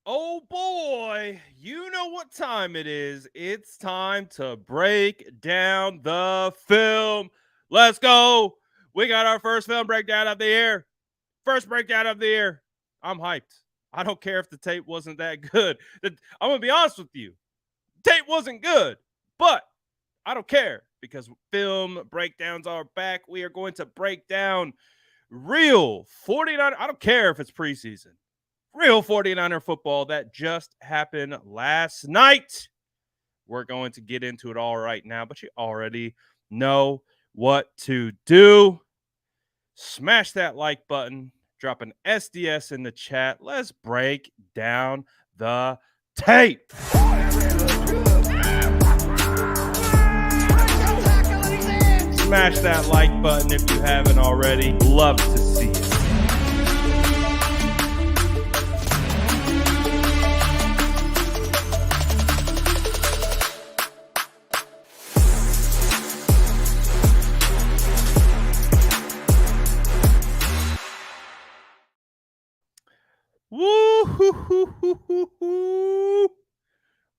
Oh boy, you know what time it is. It's time to break down the film. Let's go. We got our first film breakdown of the year. First breakdown of the year. I'm hyped. I don't care if the tape wasn't that good. I'm going to be honest with you. Tape wasn't good, but I don't care because film breakdowns are back. We are going to break down real 49. I don't care if it's preseason. Real 49er football that just happened last night. We're going to get into it all right now, but you already know what to do. Smash that like button, drop an SDS in the chat. Let's break down the tape. Smash that like button if you haven't already. Love to see it. Woo!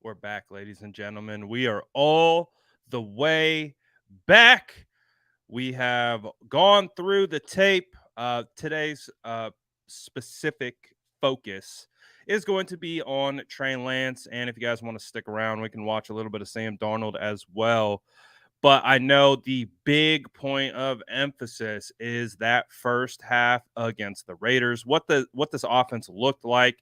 We're back, ladies and gentlemen. We are all the way back. We have gone through the tape. Today's specific focus is going to be on Trey Lance. And if you guys want to stick around, we can watch a little bit of Sam Darnold as well. But I know the big point of emphasis is that first half against the Raiders. What this offense looked like.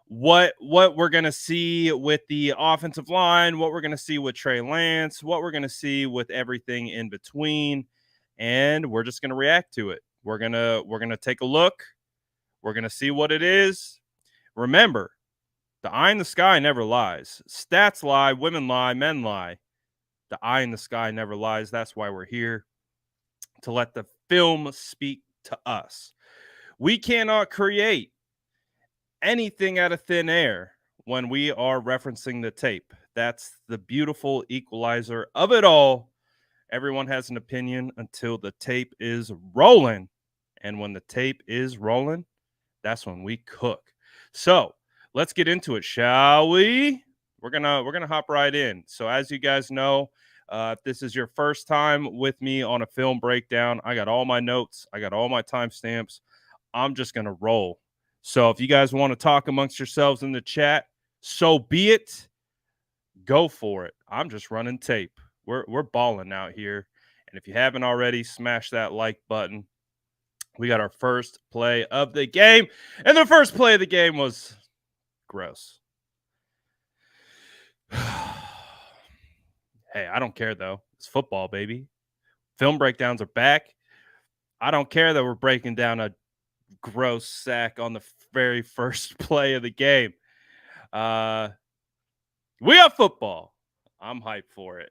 What we're going to see with the offensive line, what we're going to see with Trey Lance, what we're going to see with everything in between, and we're just going to react to it. We're going to take a look. We're going to see what it is. Remember, the eye in the sky never lies. Stats lie, women lie, men lie. The eye in the sky never lies. That's why we're here, to let the film speak to us. We cannot create anything out of thin air when we are referencing the tape. That's the beautiful equalizer of it all. Everyone has an opinion until the tape is rolling. And when the tape is rolling, that's when we cook. So let's get into it, shall we? We're gonna hop right in. So as you guys know, if this is your first time with me on a film breakdown, I got all my notes, I got all my timestamps. I'm just gonna roll. So if you guys want to talk amongst yourselves in the chat, so be it. Go for it. I'm just running tape. We're balling out here. And if you haven't already, smash that like button. We got our first play of the game. And the first play of the game was gross. Hey, I don't care though. It's football, baby. Film breakdowns are back. I don't care that we're breaking down a gross sack on the very first play of the game. We have football. I'm hyped for it.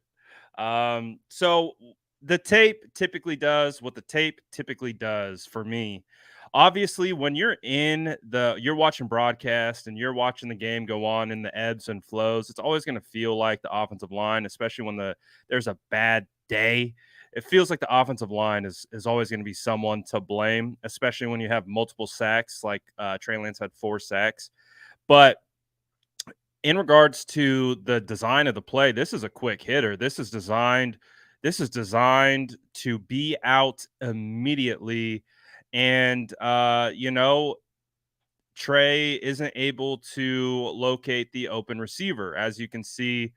So the tape typically does what the tape typically does for me. Obviously, when you're you're watching broadcast and you're watching the game go on in the ebbs and flows, it's always going to feel like the offensive line, especially when there's a bad day. It feels like the offensive line is always going to be someone to blame, especially when you have multiple sacks, like Trey Lance had 4 sacks. But in regards to the design of the play, this is a quick hitter. This is designed to be out immediately. And Trey isn't able to locate the open receiver. As you can see,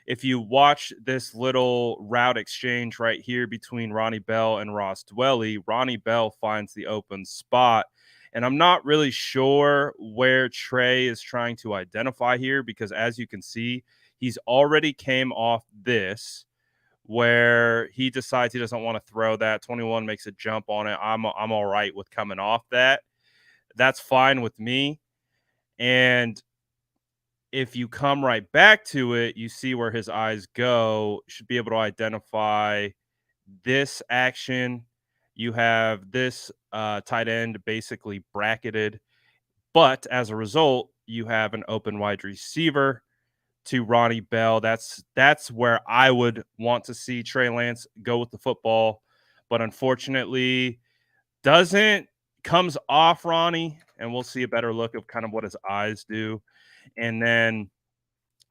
if you watch this little route exchange right here between Ronnie Bell and Ross Dwelly, Ronnie Bell finds the open spot. And I'm not really sure where Trey is trying to identify here, because as you can see, he's already came off this where he decides he doesn't want to throw that. 21 makes a jump on it. I'm all right with coming off that. That's fine with me. And if you come right back to it, you see where his eyes go. You should be able to identify this action. You have this tight end basically bracketed, but as a result, you have an open wide receiver to Ronnie Bell. That's where I would want to see Trey Lance go with the football, but unfortunately doesn't comes off Ronnie, and we'll see a better look of kind of what his eyes do, and then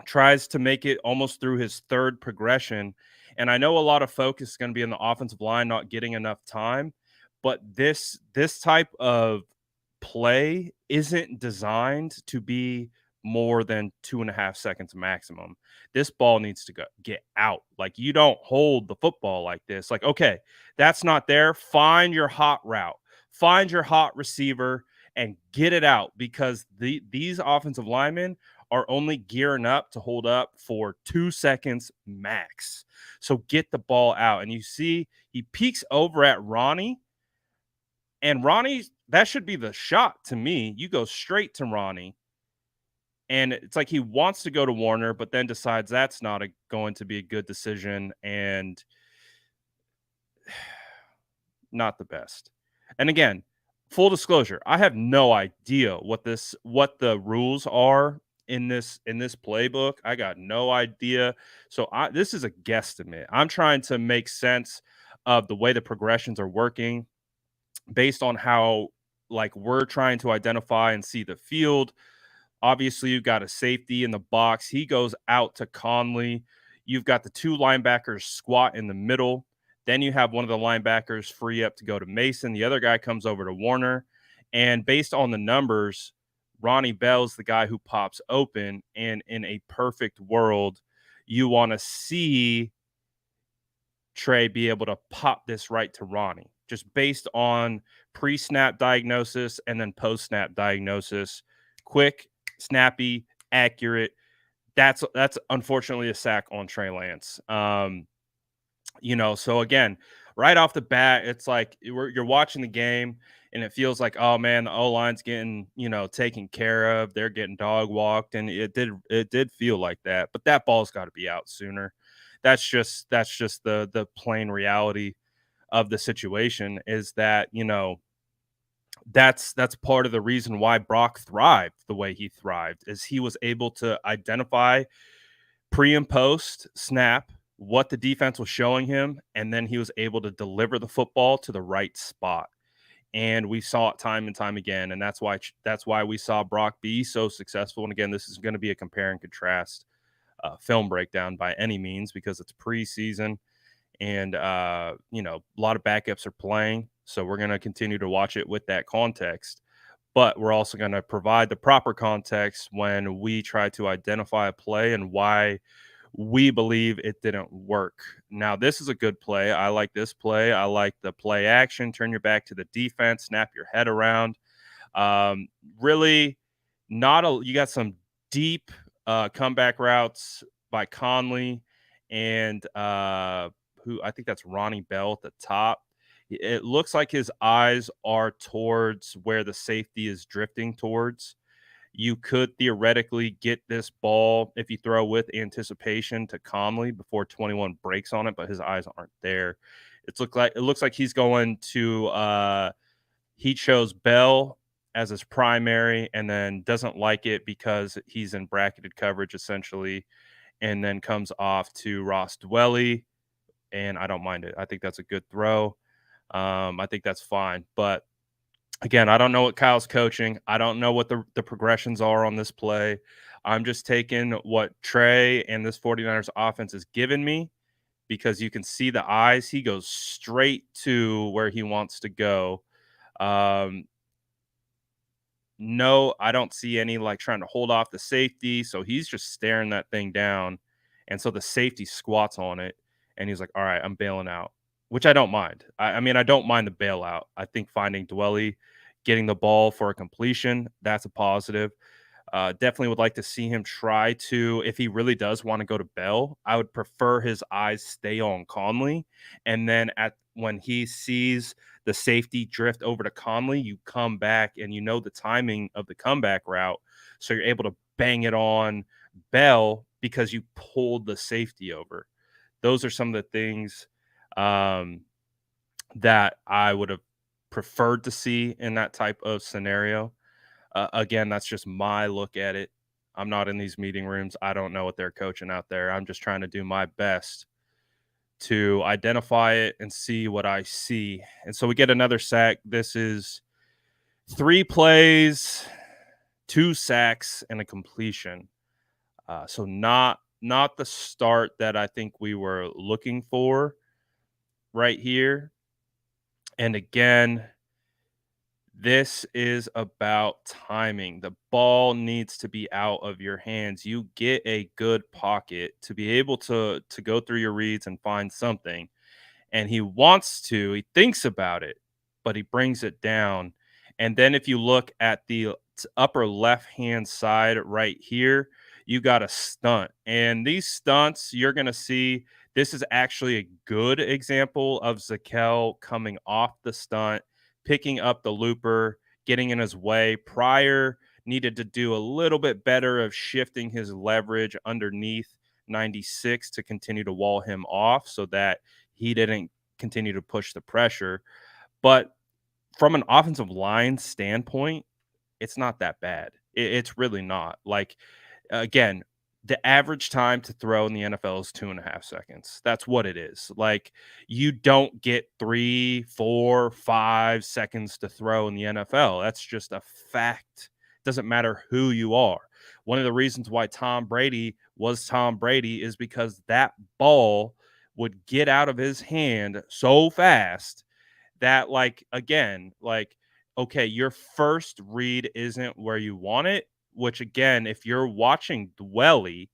tries to make it almost through his third progression. And I know a lot of focus is going to be in the offensive line not getting enough time, but this type of play isn't designed to be more than 2.5 seconds maximum. This ball needs to get out. Like, you don't hold the football like this. Like, okay, that's not there. Find your hot route. Find your hot receiver and get it out, because these offensive linemen are only gearing up to hold up for 2 seconds max. So get the ball out. And you see he peeks over at Ronnie, and Ronnie, that should be the shot to me. You go straight to Ronnie, and it's like he wants to go to Warner, but then decides that's not going to be a good decision, and not the best. And again, full disclosure, I have no idea what the rules are in this playbook. I got no idea. So this is a guesstimate. I'm trying to make sense of the way the progressions are working based on how, like, we're trying to identify and see the field. Obviously, you've got a safety in the box. He goes out to Conley. You've got the two linebackers squat in the middle. Then you have one of the linebackers free up to go to Mason. The other guy comes over to Warner. And based on the numbers, Ronnie Bell's the guy who pops open. And in a perfect world, you want to see Trey be able to pop this right to Ronnie, just based on pre-snap diagnosis and then post-snap diagnosis. Quick, snappy, accurate. That's unfortunately a sack on Trey Lance. So again, right off the bat, it's like you're watching the game and it feels like, oh man, the O-line's getting, taken care of. They're getting dog walked, and it did feel like that. But that ball's got to be out sooner. That's just the plain reality of the situation, is that, that's part of the reason why Brock thrived the way he thrived, is he was able to identify pre and post snap what the defense was showing him, and then he was able to deliver the football to the right spot. And we saw it time and time again, and that's why we saw Brock be so successful. And again, this is going to be a compare and contrast film breakdown by any means, because it's preseason, and a lot of backups are playing, so we're going to continue to watch it with that context. But we're also going to provide the proper context when we try to identify a play and why we believe it didn't work. Now, this is a good play. I like this play. I like the play action. Turn your back to the defense, snap your head around. Really, you got some deep comeback routes by Conley, and who I think that's Ronnie Bell at the top. It looks like his eyes are towards where the safety is drifting towards. You could theoretically get this ball, if you throw with anticipation, to Conley before 21 breaks on it, but his eyes aren't there. It looks like he's going to he chose Bell as his primary, and then doesn't like it because he's in bracketed coverage essentially, and then comes off to Ross Dwelly, and I don't mind it. I think that's a good throw. I think that's fine. But again, I don't know what Kyle's coaching. I don't know what the progressions are on this play. I'm just taking what Trey and this 49ers offense has given me, because you can see the eyes. He goes straight to where he wants to go. No, I don't see any like trying to hold off the safety. So he's just staring that thing down. And so the safety squats on it, and he's like, all right, I'm bailing out, which I don't mind. I mean, I don't mind the bailout. I think finding Dwelly, getting the ball for a completion, that's a positive. Definitely would like to see him try to, if he really does want to go to Bell, I would prefer his eyes stay on Conley. And then when he sees the safety drift over to Conley, you come back, and you know the timing of the comeback route. So you're able to bang it on Bell because you pulled the safety over. Those are some of the things that I would have preferred to see in that type of scenario. Again, that's just my look at it. I'm not in these meeting rooms. I don't know what they're coaching out there. I'm just trying to do my best to identify it and see what I see. And so we get another sack. This is 3 plays, 2 sacks, and a completion. So not the start that I think we were looking for right here. And again, this is about timing. The ball needs to be out of your hands. You get a good pocket to be able to go through your reads and find something. And he thinks about it, but he brings it down. And then if you look at the upper left-hand side right here, you got a stunt. And these stunts, you're going to see this is actually a good example of Zakel coming off the stunt, picking up the looper, getting in his way. Pryor needed to do a little bit better of shifting his leverage underneath 96 to continue to wall him off so that he didn't continue to push the pressure. But from an offensive line standpoint, it's not that bad. It's really not. Like, again, the average time to throw in the NFL is 2.5 seconds. That's what it is. Like, you don't get 3, 4, 5 seconds to throw in the NFL. That's just a fact. Doesn't matter who you are. One of the reasons why Tom Brady was Tom Brady is because that ball would get out of his hand so fast that, like, again, like, okay, your first read isn't where you want it, which again, if you're watching Dwelly's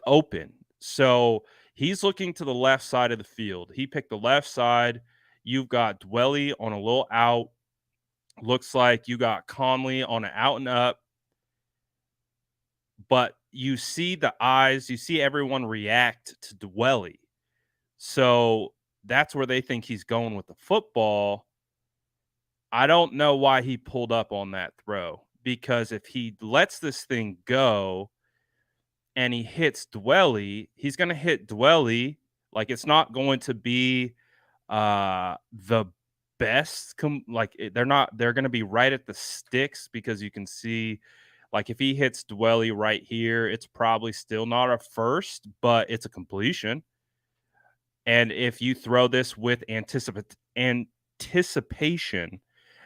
open. So he's looking to the left side of the field. He picked the left side. You've got Dwelly on a little out. Looks like you got Conley on an out and up. But you see the eyes, you see everyone react to Dwelly. So that's where they think he's going with the football. I don't know why he pulled up on that throw, because if he lets this thing go and he hits Dwelly, he's going to hit Dwelly. Like, it's not going to be the best. They're going to be right at the sticks, because you can see, like, if he hits Dwelly right here, it's probably still not a first, but it's a completion. And if you throw this with anticipation,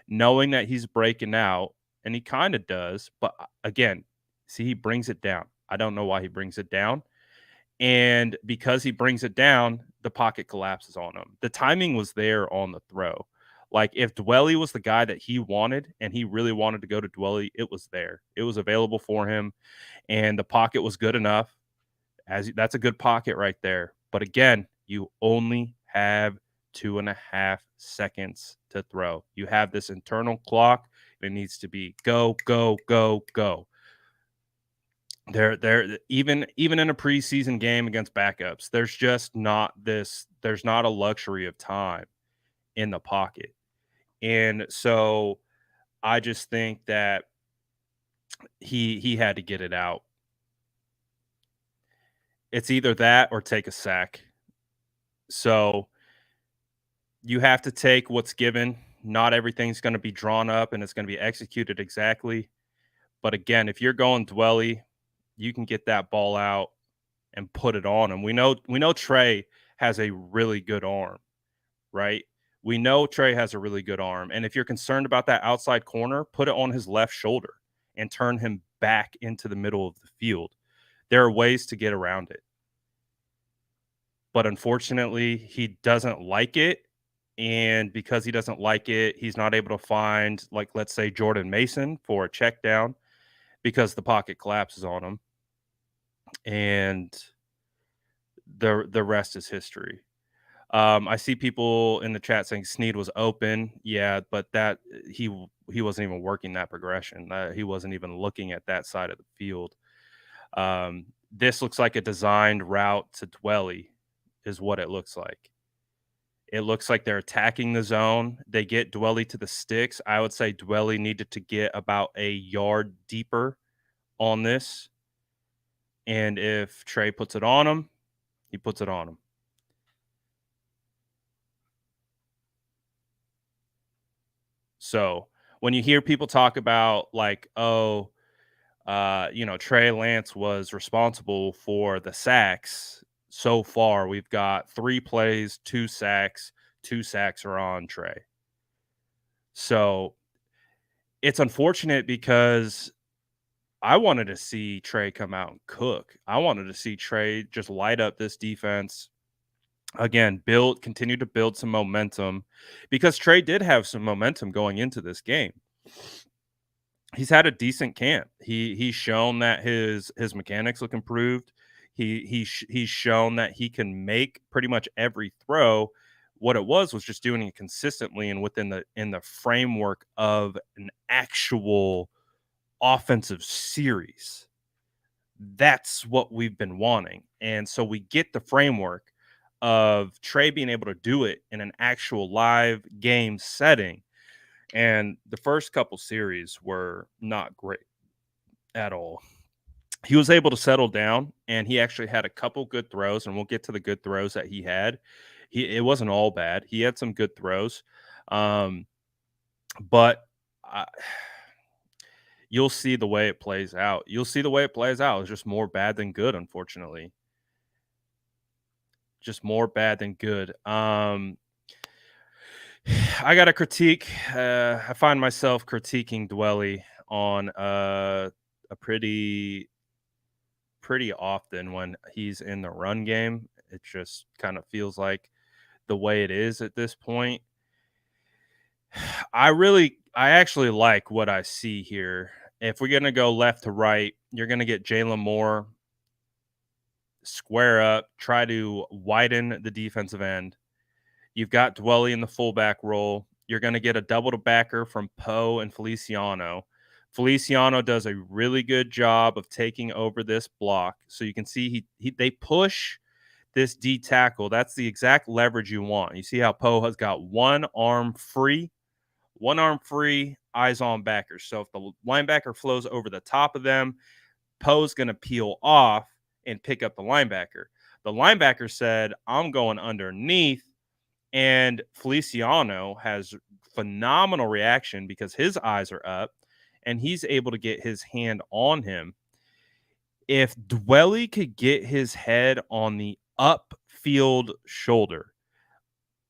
knowing that he's breaking out, and he kind of does, but again, see, he brings it down. I don't know why he brings it down. And because he brings it down, the pocket collapses on him. The timing was there on the throw. Like, if Dwelly was the guy that he wanted and he really wanted to go to Dwelly, it was there. It was available for him, and the pocket was good enough. That's a good pocket right there. But again, you only have 2.5 seconds to throw. You have this internal clock. It needs to be go, go, go, go. They're even in a preseason game against backups, there's not a luxury of time in the pocket. And so I just think that he had to get it out. It's either that or take a sack. So you have to take what's given. Not everything's going to be drawn up and it's going to be executed exactly. But again, if you're going Dwelly, you can get that ball out and put it on him. We know Trey has a really good arm, right? We know Trey has a really good arm. And if you're concerned about that outside corner, put it on his left shoulder and turn him back into the middle of the field. There are ways to get around it. But unfortunately, he doesn't like it. And because he doesn't like it, he's not able to find, like, let's say, Jordan Mason for a check down, because the pocket collapses on him. And the rest is history. I see people in the chat saying Snead was open. Yeah, but that he wasn't even working that progression. He wasn't even looking at that side of the field. This looks like a designed route to Dwelly, is what it looks like. It looks like they're attacking the zone. They get Dwelly to the sticks. I would say Dwelly needed to get about a yard deeper on this. And if Trey puts it on him, he puts it on him. So when you hear people talk about, like, Trey Lance was responsible for the sacks. So far, we've got 3 plays, 2 sacks. 2 sacks are on Trey. So it's unfortunate because I wanted to see Trey come out and cook. I wanted to see Trey just light up this defense again, continue to build some momentum because Trey did have some momentum going into this game. He's had a decent camp. He's shown that his mechanics look improved. He's shown that he can make pretty much every throw. What it was just doing it consistently and within the framework of an actual offensive series. That's what we've been wanting. And so we get the framework of Trey being able to do it in an actual live game setting. And the first couple series were not great at all. He was able to settle down and he actually had a couple good throws, and we'll get to the good throws that he had. It wasn't all bad. He had some good throws. Um, but I, you'll see the way it plays out. You'll see the way it plays out. It's just more bad than good, unfortunately. Just more bad than good. I got to critique. I find myself critiquing Dwelly on a pretty often when he's in the run game. It just kind of feels like the way it is at this point. I actually like what I see here. If we're gonna go left to right, you're gonna get Jalen Moore square up, try to widen the defensive end. You've got Dwelly in the fullback role. You're going to get a double to backer from Poe and Feliciano. Feliciano does a really good job of taking over this block. So you can see they push this D tackle. That's the exact leverage you want. You see how Poe has got one arm free, eyes on backers. So if the linebacker flows over the top of them, Poe's going to peel off and pick up the linebacker. The linebacker said, I'm going underneath. And Feliciano has phenomenal reaction because his eyes are up and he's able to get his hand on him. If Dwelly could get his head on the upfield shoulder,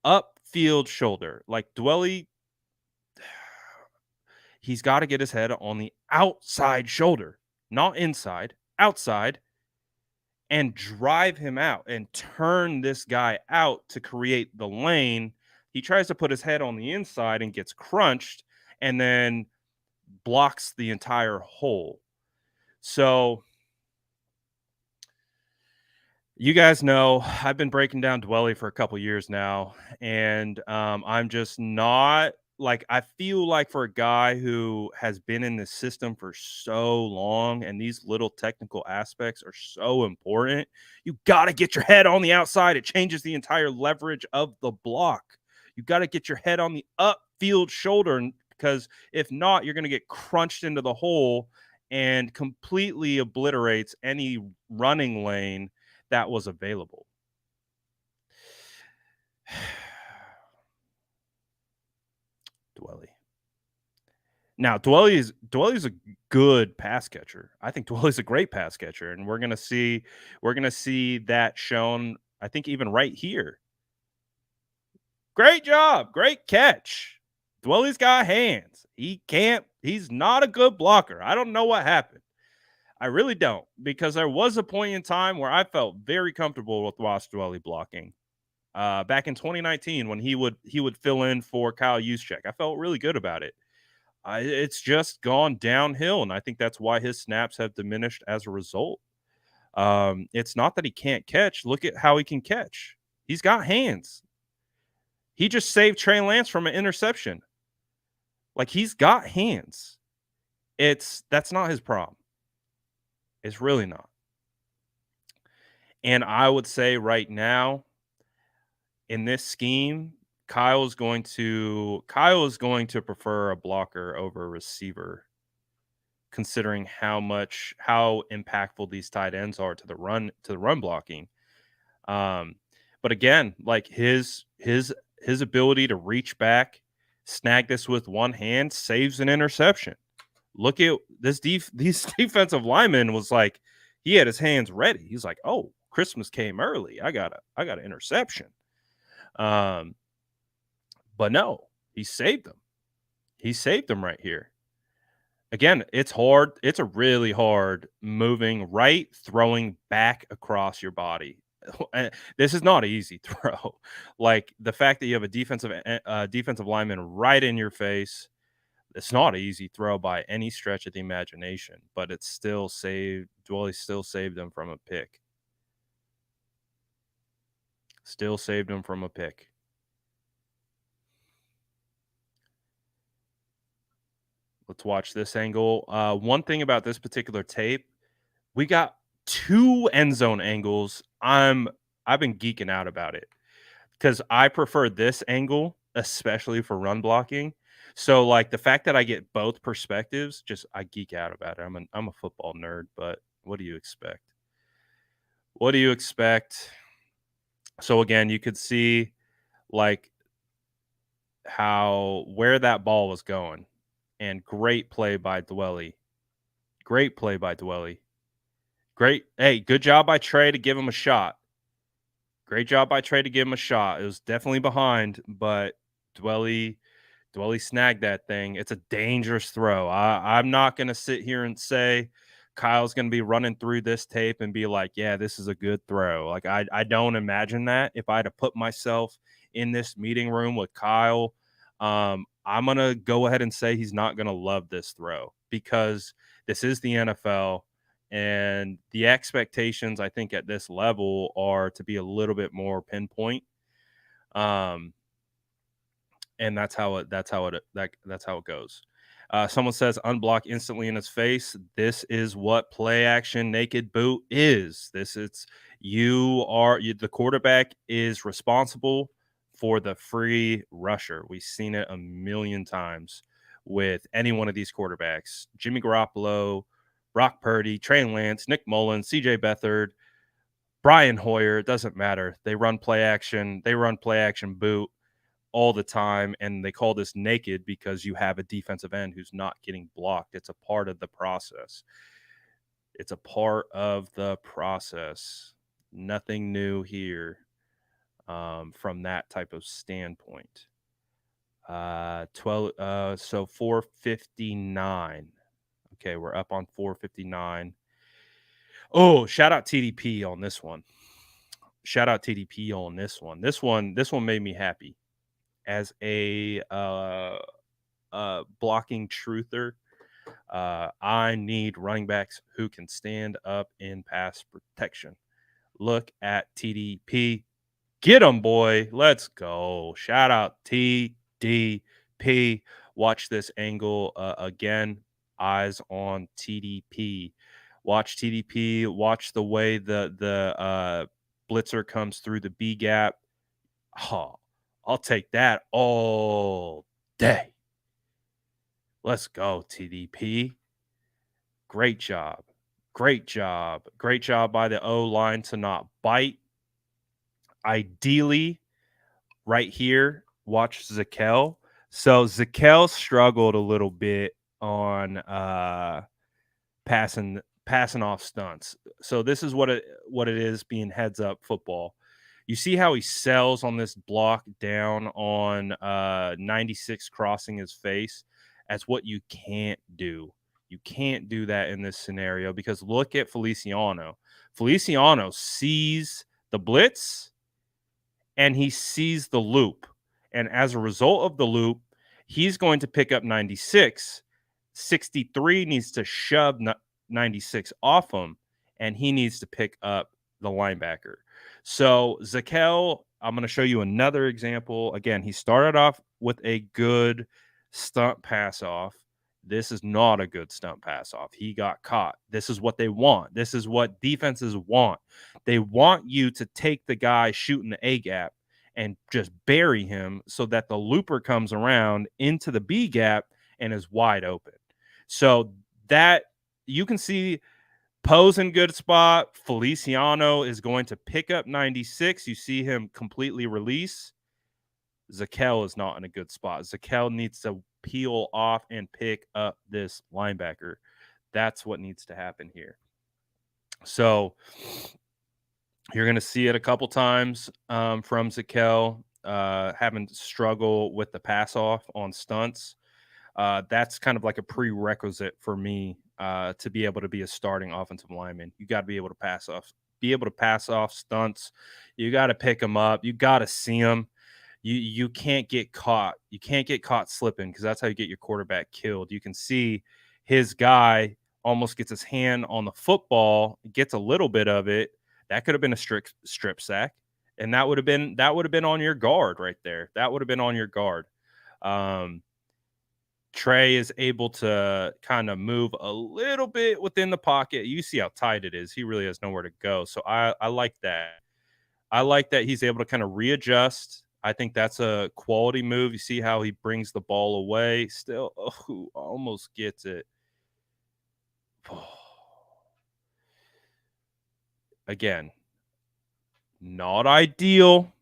like Dwelly, he's got to get his head on the outside shoulder, not inside, outside, and drive him out and turn this guy out to create the lane. He tries to put his head on the inside and gets crunched and then blocks the entire hole. So you guys know I've been breaking down Dwelly for a couple years now, and I'm just not like, I feel like for a guy who has been in this system for so long and these little technical aspects are so important, you got to get your head on the outside. It changes the entire leverage of the block. You got to get your head on the upfield shoulder, because if not, you're going to get crunched into the hole and completely obliterates any running lane that was available. Dwelly. Now, Dwelly's a good pass catcher. I think Dwelly's a great pass catcher, and we're gonna see that shown, I think, even right here. Great job, great catch. Dwelly's got hands. He's not a good blocker. I don't know what happened. I really don't, because there was a point in time where I felt very comfortable with Ross Dwelly blocking. Back in 2019, when he would fill in for Kyle Juszczyk, I felt really good about it. It's just gone downhill, and I think that's why his snaps have diminished as a result. It's not that he can't catch. Look at how he can catch. He's got hands. He just saved Trey Lance from an interception. Like, he's got hands. That's not his problem. It's really not. And I would say right now, in this scheme, Kyle is going to prefer a blocker over a receiver, considering how impactful these tight ends are to the run blocking. But again, like his ability to reach back, snag this with one hand, saves an interception. Look at this these defensive linemen was like, he had his hands ready. He's like, oh, Christmas came early. I got an interception. But no, he saved them. He saved them right here. Again, it's hard. It's a really hard moving right, throwing back across your body. This is not an easy throw. Like the fact that you have a defensive lineman right in your face. It's not an easy throw by any stretch of the imagination, but it's still saved. Dwelly still saved him from a pick. Still saved him from a pick. Let's watch this angle. One thing about this particular tape, we got 2 end zone angles. I've been geeking out about it because I prefer this angle, especially for run blocking. So, like, the fact that I get both perspectives, just I geek out about it. I'm a football nerd, but what do you expect? What do you expect? So again, you could see like how where that ball was going, and great play by Dwelly. Great play by Dwelly. Great. Hey, good job by Trey to give him a shot. Great job by Trey to give him a shot. It was definitely behind, but Dwelly snagged that thing. It's a dangerous throw. I'm not going to sit here and say Kyle's going to be running through this tape and be like, yeah, this is a good throw. Like, I don't imagine that. If I had to put myself in this meeting room with Kyle, I'm going to go ahead and say he's not going to love this throw because this is the NFL. And the expectations, I think, at this level are to be a little bit more pinpoint. And that's how it goes. Someone says unblock instantly in his face. This is what play action naked boot is. The quarterback is responsible for the free rusher. We've seen it a million times with any one of these quarterbacks. Jimmy Garoppolo, Brock Purdy, Trey Lance, Nick Mullins, CJ Beathard, Brian Hoyer. It doesn't matter. They run play action. They run play action boot all the time, and they call this naked because you have a defensive end who's not getting blocked. It's a part of the process. It's a part of the process. Nothing new here from that type of standpoint. 459. Okay, we're up on 459. Oh, shout out TDP on this one. Shout out TDP on this one. This one made me happy as a blocking truther. I need running backs who can stand up in pass protection. Look at TDP. Get him, boy. Let's go. Shout out TDP. Watch this angle again. Eyes on TDP. Watch TDP. Watch the way the blitzer comes through the B gap. Oh, I'll take that all day. Let's go, TDP. Great job. Great job. Great job by the O line to not bite. Ideally, right here, watch Zakel. So Zakel struggled a little bit on passing off stunts. So this is what it is being heads up football. You see how he sells on this block down on 96 crossing his face. That's what you can't do. You can't do that in this scenario because look at Feliciano. Feliciano sees the blitz and he sees the loop. And as a result of the loop, he's going to pick up 96. 63 needs to shove 96 off him, and he needs to pick up the linebacker. So Zakel, I'm going to show you another example. Again, he started off with a good stunt pass off. This is not a good stunt pass off. He got caught. This is what they want. This is what defenses want. They want you to take the guy shooting the A gap and just bury him so that the looper comes around into the B gap and is wide open. So that you can see Poe's in good spot. Feliciano is going to pick up 96. You see him completely release. Zakel is not in a good spot. Zakel needs to peel off and pick up this linebacker. That's what needs to happen here. So you're going to see it a couple times from Zakel having to struggle with the pass off on stunts. That's kind of like a prerequisite for me to be able to be a starting offensive lineman. You got to be able to pass off stunts. You got to pick them up. You got to see them. You can't get caught. You can't get caught slipping because that's how you get your quarterback killed. You can see his guy almost gets his hand on the football, gets a little bit of it. That could have been a strip sack, and that would have been on your guard right there. That would have been on your guard. Um, Trey is able to kind of move a little bit within the pocket. You see how tight it is. He really has nowhere to go. So I like that. I like that he's able to kind of readjust. I think that's a quality move. You see how he brings the ball away. Still, almost gets it. Again, not ideal.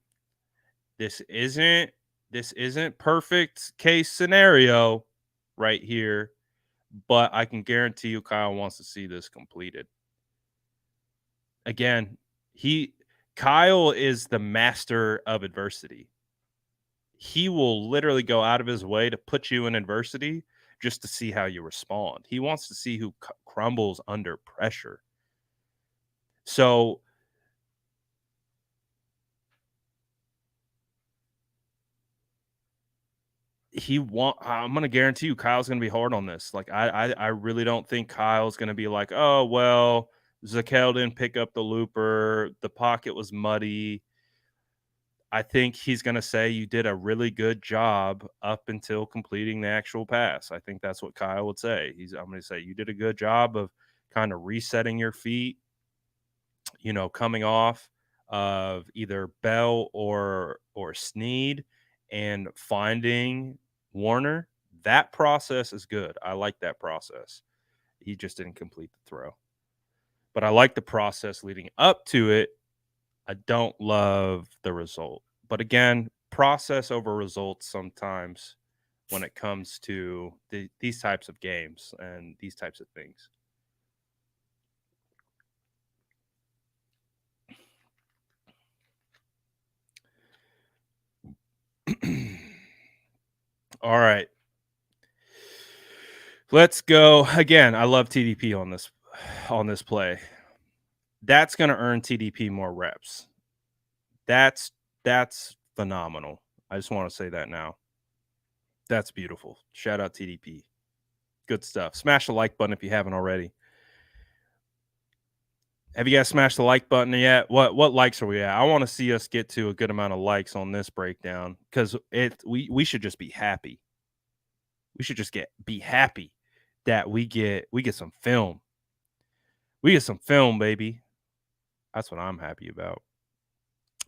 This isn't perfect case scenario right here, but I can guarantee you Kyle wants to see this completed. Again, he Kyle is the master of adversity. He will literally go out of his way to put you in adversity just to see how you respond. He wants to see who crumbles under pressure. So I'm going to guarantee you Kyle's going to be hard on this. Like I really don't think Kyle's going to be like, "Oh, well, Zakel didn't pick up the looper. The pocket was muddy." I think he's going to say you did a really good job up until completing the actual pass. I think that's what Kyle would say. I'm going to say you did a good job of kind of resetting your feet, coming off of either Bell or Sneed and finding Warner. That process is good. I like that process. He just didn't complete the throw. But I like the process leading up to it. I don't love the result. But again, process over results sometimes when it comes to these types of games and these types of things. All right. Let's go again. I love TDP on this play. That's going to earn TDP more reps. That's phenomenal. I just want to say that now. That's beautiful. Shout out TDP. Good stuff. Smash the like button if you haven't already. Have you guys smashed the like button yet? What likes are we at? I want to see us get to a good amount of likes on this breakdown because we should just be happy. We should just be happy that we get some film. We get some film, baby. That's what I'm happy about.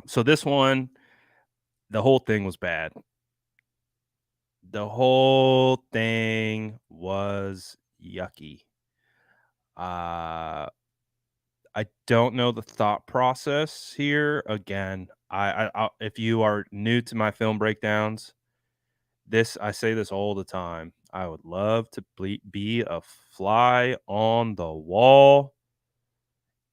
So this one, the whole thing was bad. The whole thing was yucky. I don't know the thought process here. Again, if you are new to my film breakdowns, I say this all the time. I would love to be a fly on the wall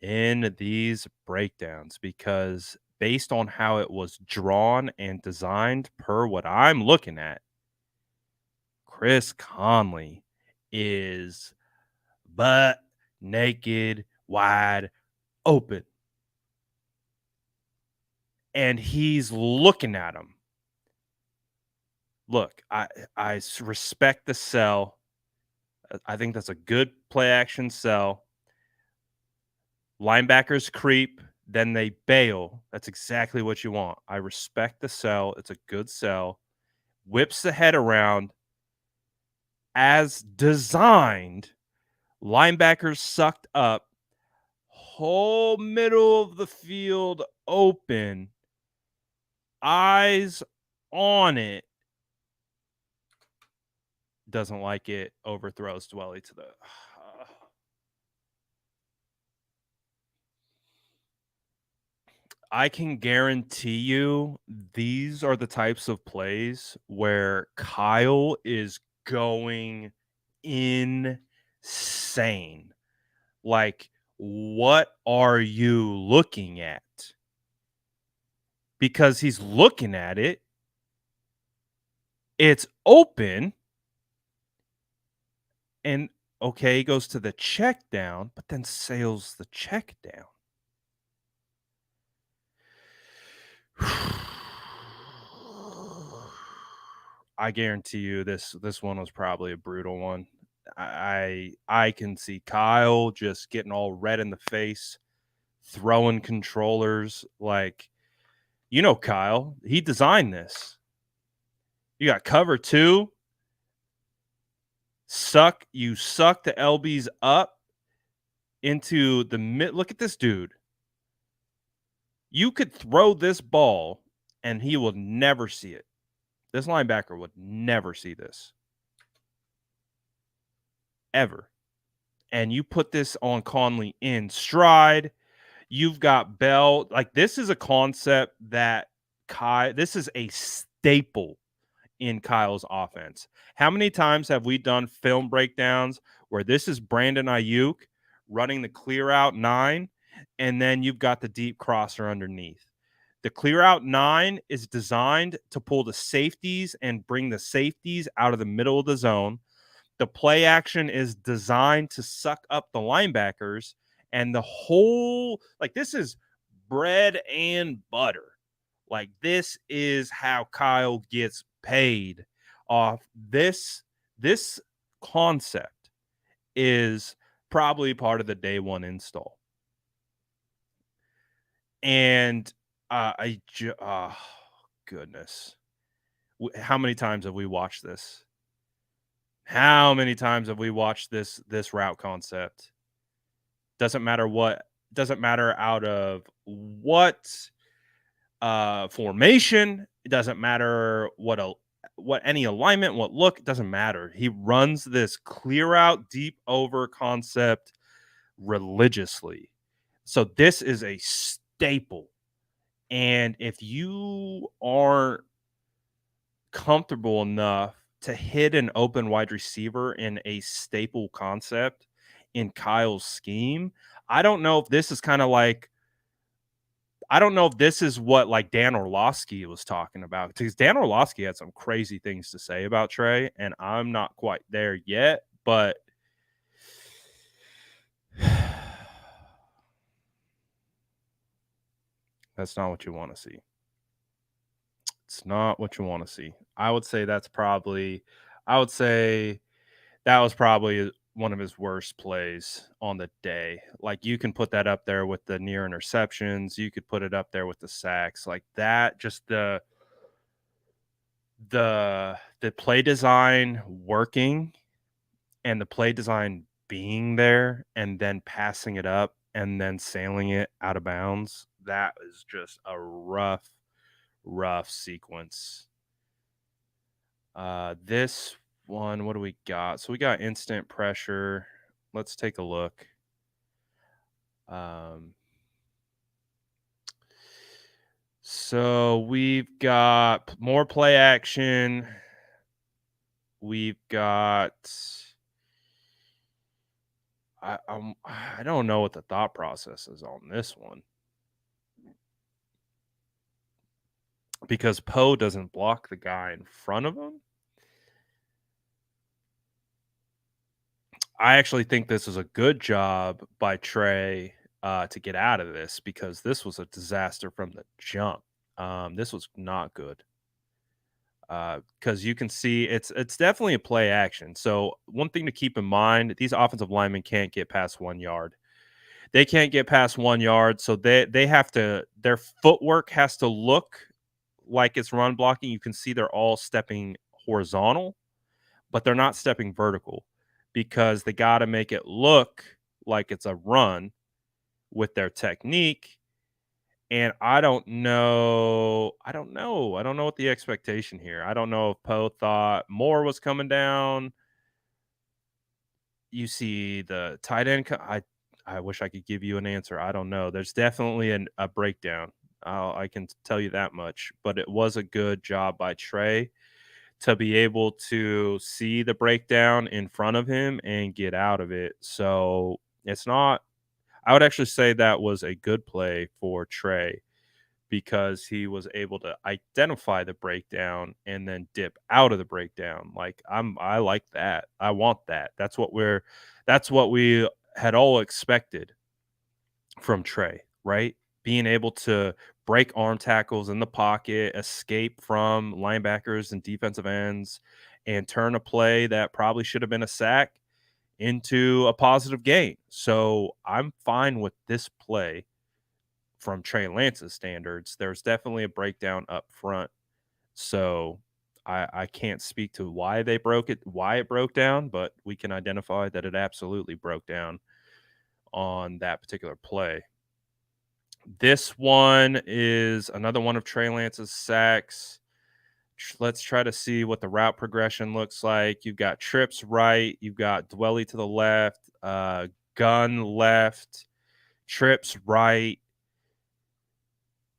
in these breakdowns because based on how it was drawn and designed per what I'm looking at, Chris Conley is butt naked, wide open. And he's looking at him. Look, I respect the sell. I think that's a good play action sell. Linebackers creep, then they bail. That's exactly what you want. I respect the sell. It's a good sell. Whips the head around as designed. Linebackers sucked up. Whole middle of the field open. Eyes on it. Doesn't like it. Overthrows Dwelly to the. I can guarantee you these are the types of plays where Kyle is going insane. Like, what are you looking at? Because he's looking at it. It's open. And okay, goes to the check down, but then sails the check down. I guarantee you this one was probably a brutal one. I can see Kyle just getting all red in the face, throwing controllers like Kyle, he designed this. You got cover 2, you suck the LBs up into the mid. Look at this dude. You could throw this ball and he will never see it. This linebacker would never see this. Ever. And you put this on Conley in stride. You've got Bell. Like, this is a concept that this is a staple in Kyle's offense. How many times have we done film breakdowns where this is Brandon Ayuk running the clear out 9, and then you've got the deep crosser underneath? The clear out 9 is designed to pull the safeties and bring the safeties out of the middle of the zone. The play action is designed to suck up the linebackers, and the whole, like, this is bread and butter. Like, this is how Kyle gets paid off this. This concept is probably part of the day one install. And goodness. How many times have we watched this? How many times have we watched this route concept? Doesn't matter out of what formation. It doesn't matter what any alignment, what look, it doesn't matter. He runs this clear out deep over concept religiously. So this is a staple. And if you aren't comfortable enough to hit an open wide receiver in a staple concept in Kyle's scheme, I don't know if this is kind of like, I don't know if this is what like Dan Orlovsky was talking about, because Dan Orlovsky had some crazy things to say about Trey, and I'm not quite there yet, but that's not what you want to see. It's not what you want to see. I would say that was probably one of his worst plays on the day. Like, you can put that up there with the near interceptions. You could put it up there with the sacks. Like that, just the play design working and the play design being there and then passing it up and then sailing it out of bounds. That is just a rough sequence. This one, what do we got? So we got instant pressure. Let's take a look. So we've got more play action. We've got I don't know what the thought process is on this one, because Poe doesn't block the guy in front of him. I actually think this is a good job by Trey to get out of this, because this was a disaster from the jump. This was not good. Because you can see it's definitely a play action. So one thing to keep in mind: these offensive linemen can't get past 1 yard. They can't get past 1 yard, so they have to. Their footwork has to look like it's run blocking. You can see they're all stepping horizontal, but they're not stepping vertical, because they got to make it look like it's a run with their technique. And I don't know what the expectation here. I don't know if Poe thought more was coming down. You see the tight end. I wish I could give you an answer. I don't know. There's definitely a breakdown. I can tell you that much. But it was a good job by Trey to be able to see the breakdown in front of him and get out of it. So it's not. I would actually say that was a good play for Trey, because he was able to identify the breakdown and then dip out of the breakdown. Like I like that. I want that. That's what we had all expected from Trey, right? Being able to break arm tackles in the pocket, escape from linebackers and defensive ends, and turn a play that probably should have been a sack into a positive gain. So I'm fine with this play from Trey Lance's standards. There's definitely a breakdown up front. So I can't speak to why it broke down, but we can identify that it absolutely broke down on that particular play. This one is another one of Trey Lance's sacks. Let's try to see what the route progression looks like. You've got trips right, you've got Dwelly to the left, gun left, trips right.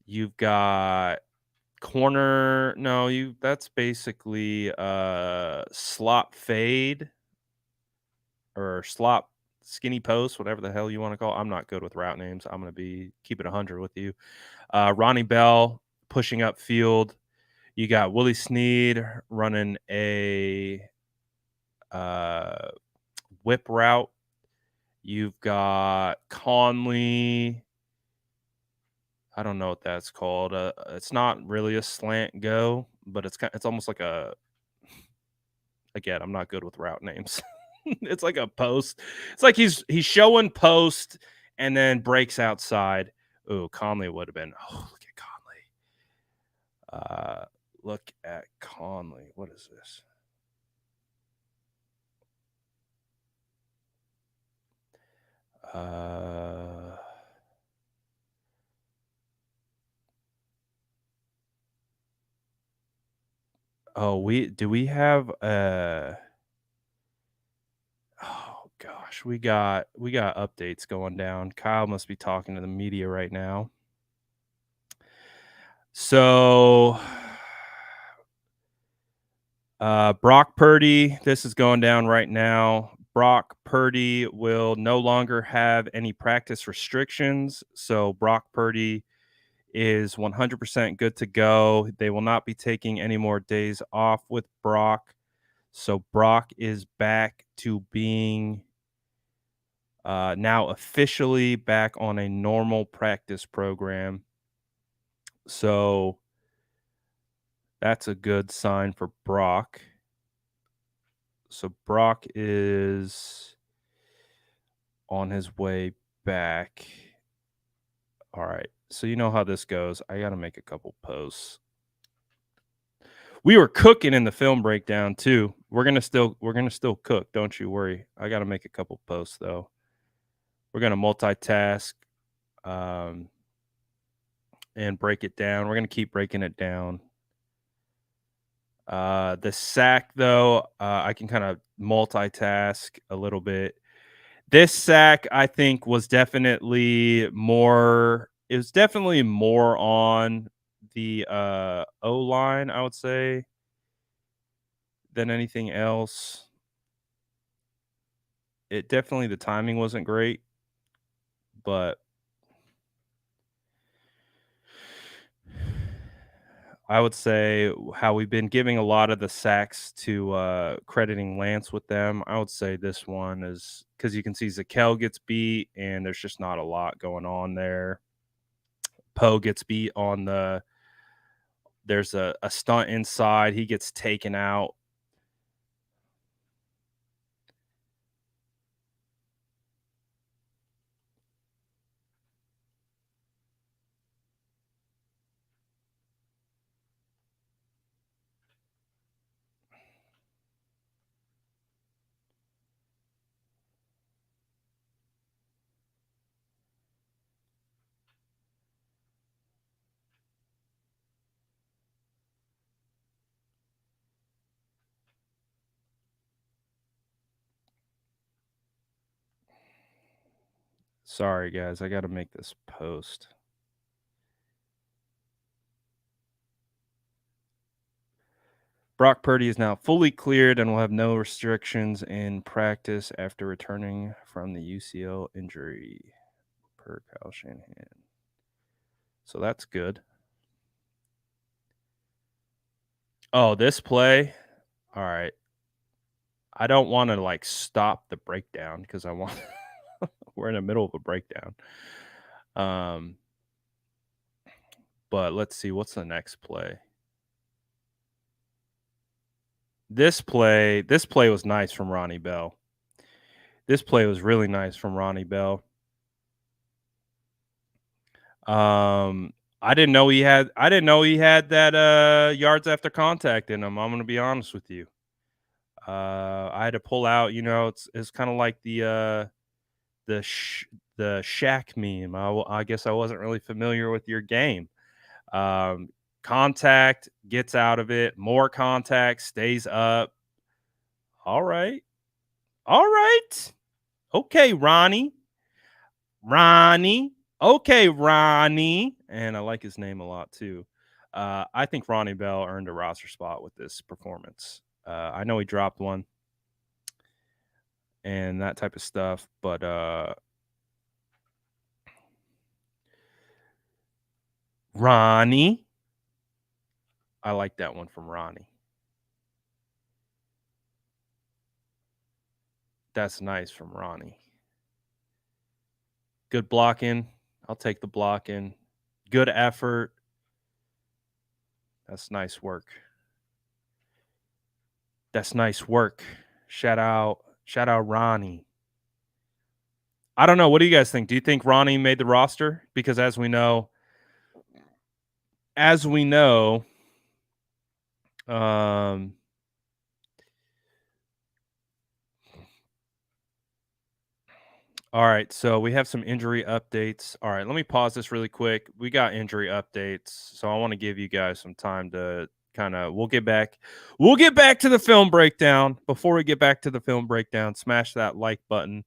You've got corner. No, that's basically slop fade or slop skinny post, whatever the hell you want to call it. I'm not good with route names. I'm gonna keep it 100 with you. Ronnie Bell pushing up field. You got Willie Snead running a whip route. You've got Conley. I don't know what that's called. It's not really a slant go, but it's almost like a. Again, I'm not good with route names. It's like a post. It's like he's showing post and then breaks outside. Ooh, Conley would have been. Oh, look at Conley. Look at Conley. What is this? Oh, we have oh gosh, we got updates going down. Kyle must be talking to the media right now. So Brock Purdy, this is going down right now. Brock Purdy will no longer have any practice restrictions. So Brock Purdy is 100% good to go. They will not be taking any more days off with Brock. So Brock is back to being now officially back on a normal practice program. So that's a good sign for Brock. So Brock is on his way back. All right. So you know how this goes. I got to make a couple posts. We were cooking in the film breakdown too. We're gonna still cook. Don't you worry. I got to make a couple posts though. We're gonna multitask and break it down. We're gonna keep breaking it down. The sack though, I can kind of multitask a little bit. This sack, I think, was definitely more. It was definitely more on the O line, I would say, than anything else. It definitely the timing wasn't great, but I would say how we've been giving a lot of the sacks to crediting Lance with them. I would say this one is because you can see Zakel gets beat, and there's just not a lot going on there. Poe gets beat on there's a stunt inside. He gets taken out. Sorry, guys. I got to make this post. Brock Purdy is now fully cleared and will have no restrictions in practice after returning from the UCL injury, per Kyle Shanahan. So that's good. Oh, this play? All right. I don't wanna, like, stop the breakdown because I want we're in the middle of a breakdown. Um, but let's see, what's the next play? This play was nice from Ronnie Bell. This play was really nice from Ronnie Bell. Um, I didn't know he had that, yards after contact in him, I'm gonna be honest with you. I had to pull out, it's kinda like the sh the Shaq meme. I guess I wasn't really familiar with your game. Um, Contact, gets out of it, more contact, stays up. All right. All right. Okay, Ronnie. Ronnie. Okay, Ronnie. And I like his name a lot too. I think Ronnie Bell earned a roster spot with this performance. I know he dropped one and that type of stuff, but Ronnie, I like that one from Ronnie. That's nice from Ronnie. Good blocking. I'll take the blocking. Good effort. That's nice work. That's nice work. Shout out Ronnie. I don't know. What do you guys think? Do you think Ronnie made the roster? Because as we know, um, all right. So we have some injury updates. All right. Let me pause this really quick. We got injury updates. So I want to give you guys some time to we'll get back. We'll get back to the film breakdown. Before we get back to the film breakdown, smash that like button.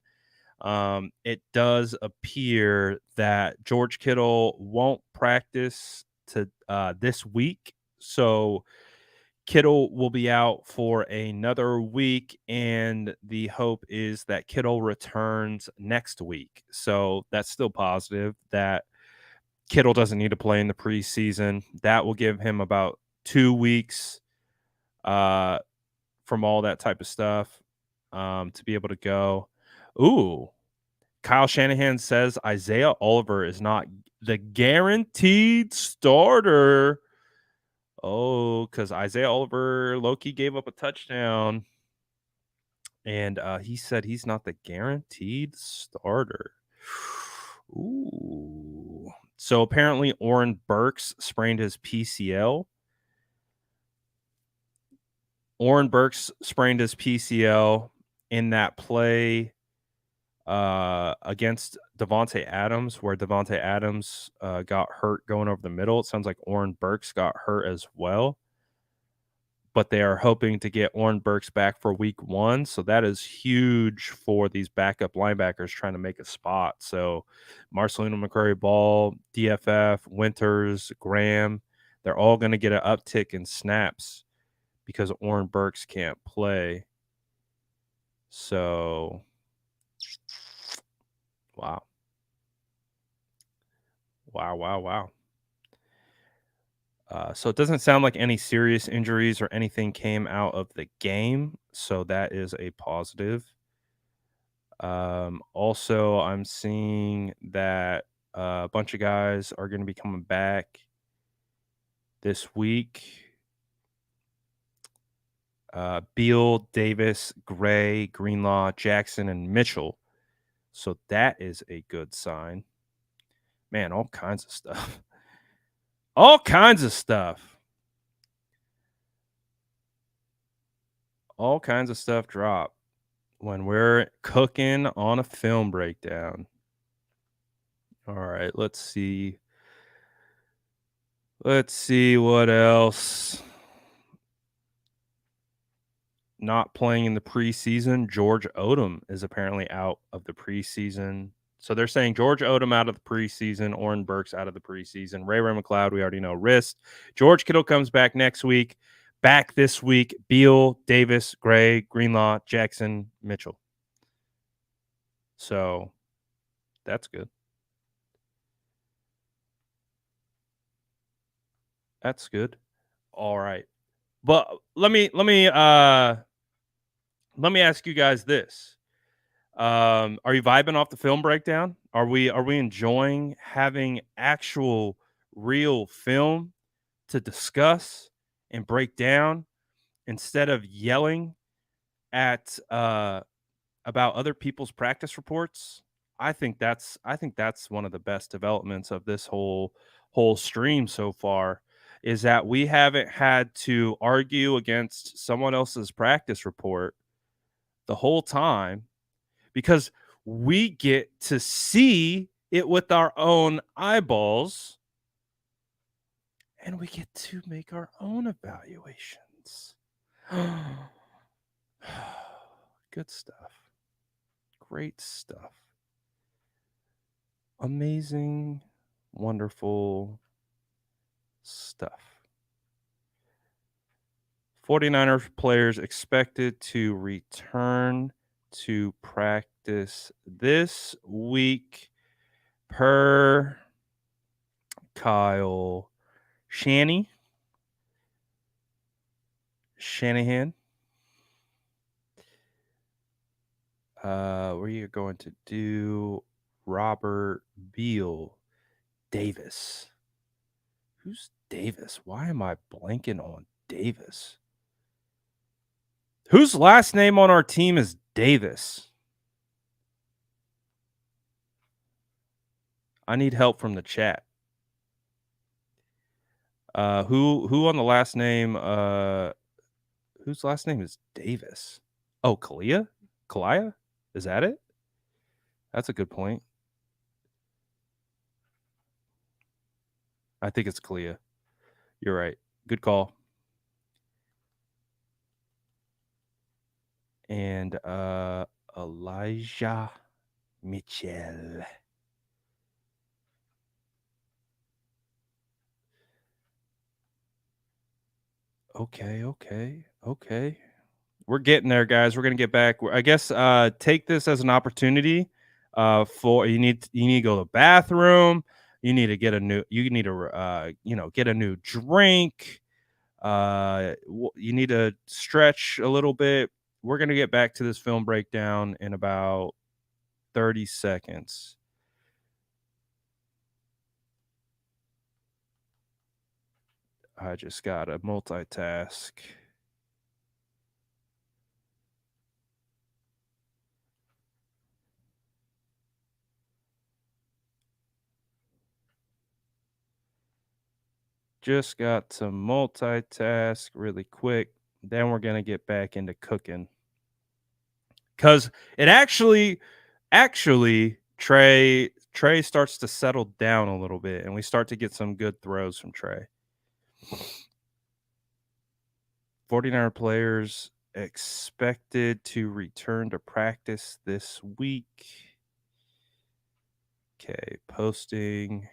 It does appear that George Kittle won't practice to this week. So Kittle will be out for another week, and the hope is that Kittle returns next week. So that's still positive that Kittle doesn't need to play in the preseason. That will give him about 2 weeks uh, from all that type of stuff to be able to go. Ooh, Kyle Shanahan says Isaiah Oliver is not the guaranteed starter. Oh, because Isaiah Oliver low-key gave up a touchdown, and he said he's not the guaranteed starter. Ooh. So apparently Oren Burks sprained his PCL. Oren Burks sprained his PCL in that play against Devontae Adams, where Devontae Adams got hurt going over the middle. It sounds like Oren Burks got hurt as well, but they are hoping to get Oren Burks back for week 1. So that is huge for these backup linebackers trying to make a spot. So Marcelino McCurry Ball, DFF, Winters, Graham, they're all going to get an uptick in snaps because Oren Burks can't play. So, wow. Wow, wow, wow. So it doesn't sound like any serious injuries or anything came out of the game. So that is a positive. Also, I'm seeing that a bunch of guys are going to be coming back this week. Beal, Davis, Gray, Greenlaw, Jackson, and Mitchell. So that is a good sign. Man, all kinds of stuff. All kinds of stuff. All kinds of stuff drop when we're cooking on a film breakdown. All right, let's see. Let's see what else. Not playing in the preseason. George Odom is apparently out of the preseason. So they're saying George Odom out of the preseason, Oren Burks out of the preseason. Ray McLeod, we already know, wrist. George Kittle comes back next week. Back this week, Beal, Davis, Gray, Greenlaw, Jackson, Mitchell. So that's good. That's good. All right. But let me ask you guys this. Are you vibing off the film breakdown? Are we enjoying having actual real film to discuss and break down instead of yelling at about other people's practice reports? I think that's one of the best developments of this whole stream so far is that we haven't had to argue against someone else's practice report the whole time because we get to see it with our own eyeballs and we get to make our own evaluations. Good stuff. Great stuff. Amazing, wonderful stuff. 49ers players expected to return to practice this week per Kyle Shanahan. We're going to do Robert Beal Davis. Who's Davis? Why am I blanking on Davis? Whose last name on our team is Davis? I need help from the chat. Who on the last name? Whose last name is Davis? Oh, Kalia? Kalia? Is that it? That's a good point. I think it's Kalia. You're right. Good call. And Elijah Mitchell. Okay. We're getting there, guys. We're gonna get back. I guess take this as an opportunity. For you need to go to the bathroom. You need to get a new drink. You need to stretch a little bit. We're gonna get back to this film breakdown in about 30 seconds. I just gotta multitask. Just got to multitask really quick. Then we're gonna get back into cooking. Cause it actually Trey starts to settle down a little bit and we start to get some good throws from Trey. 49er players expected to return to practice this week. Okay, posting.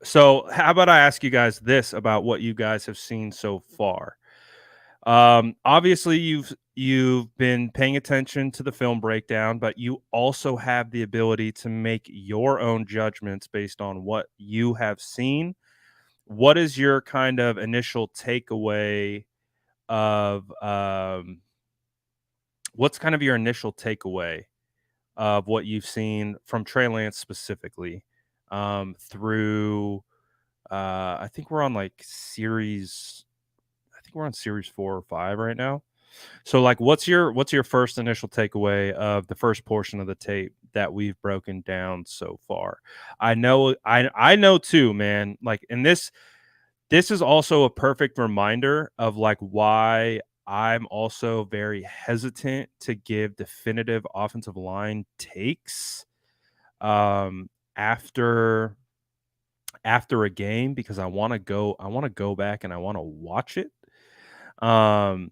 So, how about I ask you guys this about what you guys have seen so far? Obviously, you've been paying attention to the film breakdown, but you also have the ability to make your own judgments based on what you have seen. What is your kind of initial takeaway of what's kind of your initial takeaway of what you've seen from Trey Lance specifically through I think we're on series 4 or 5 right now. So like what's your first initial takeaway of the first portion of the tape that we've broken down so far? I know too, man. Like and this is also a perfect reminder of like why I'm also very hesitant to give definitive offensive line takes after a game because I want to go back and I want to watch it. Um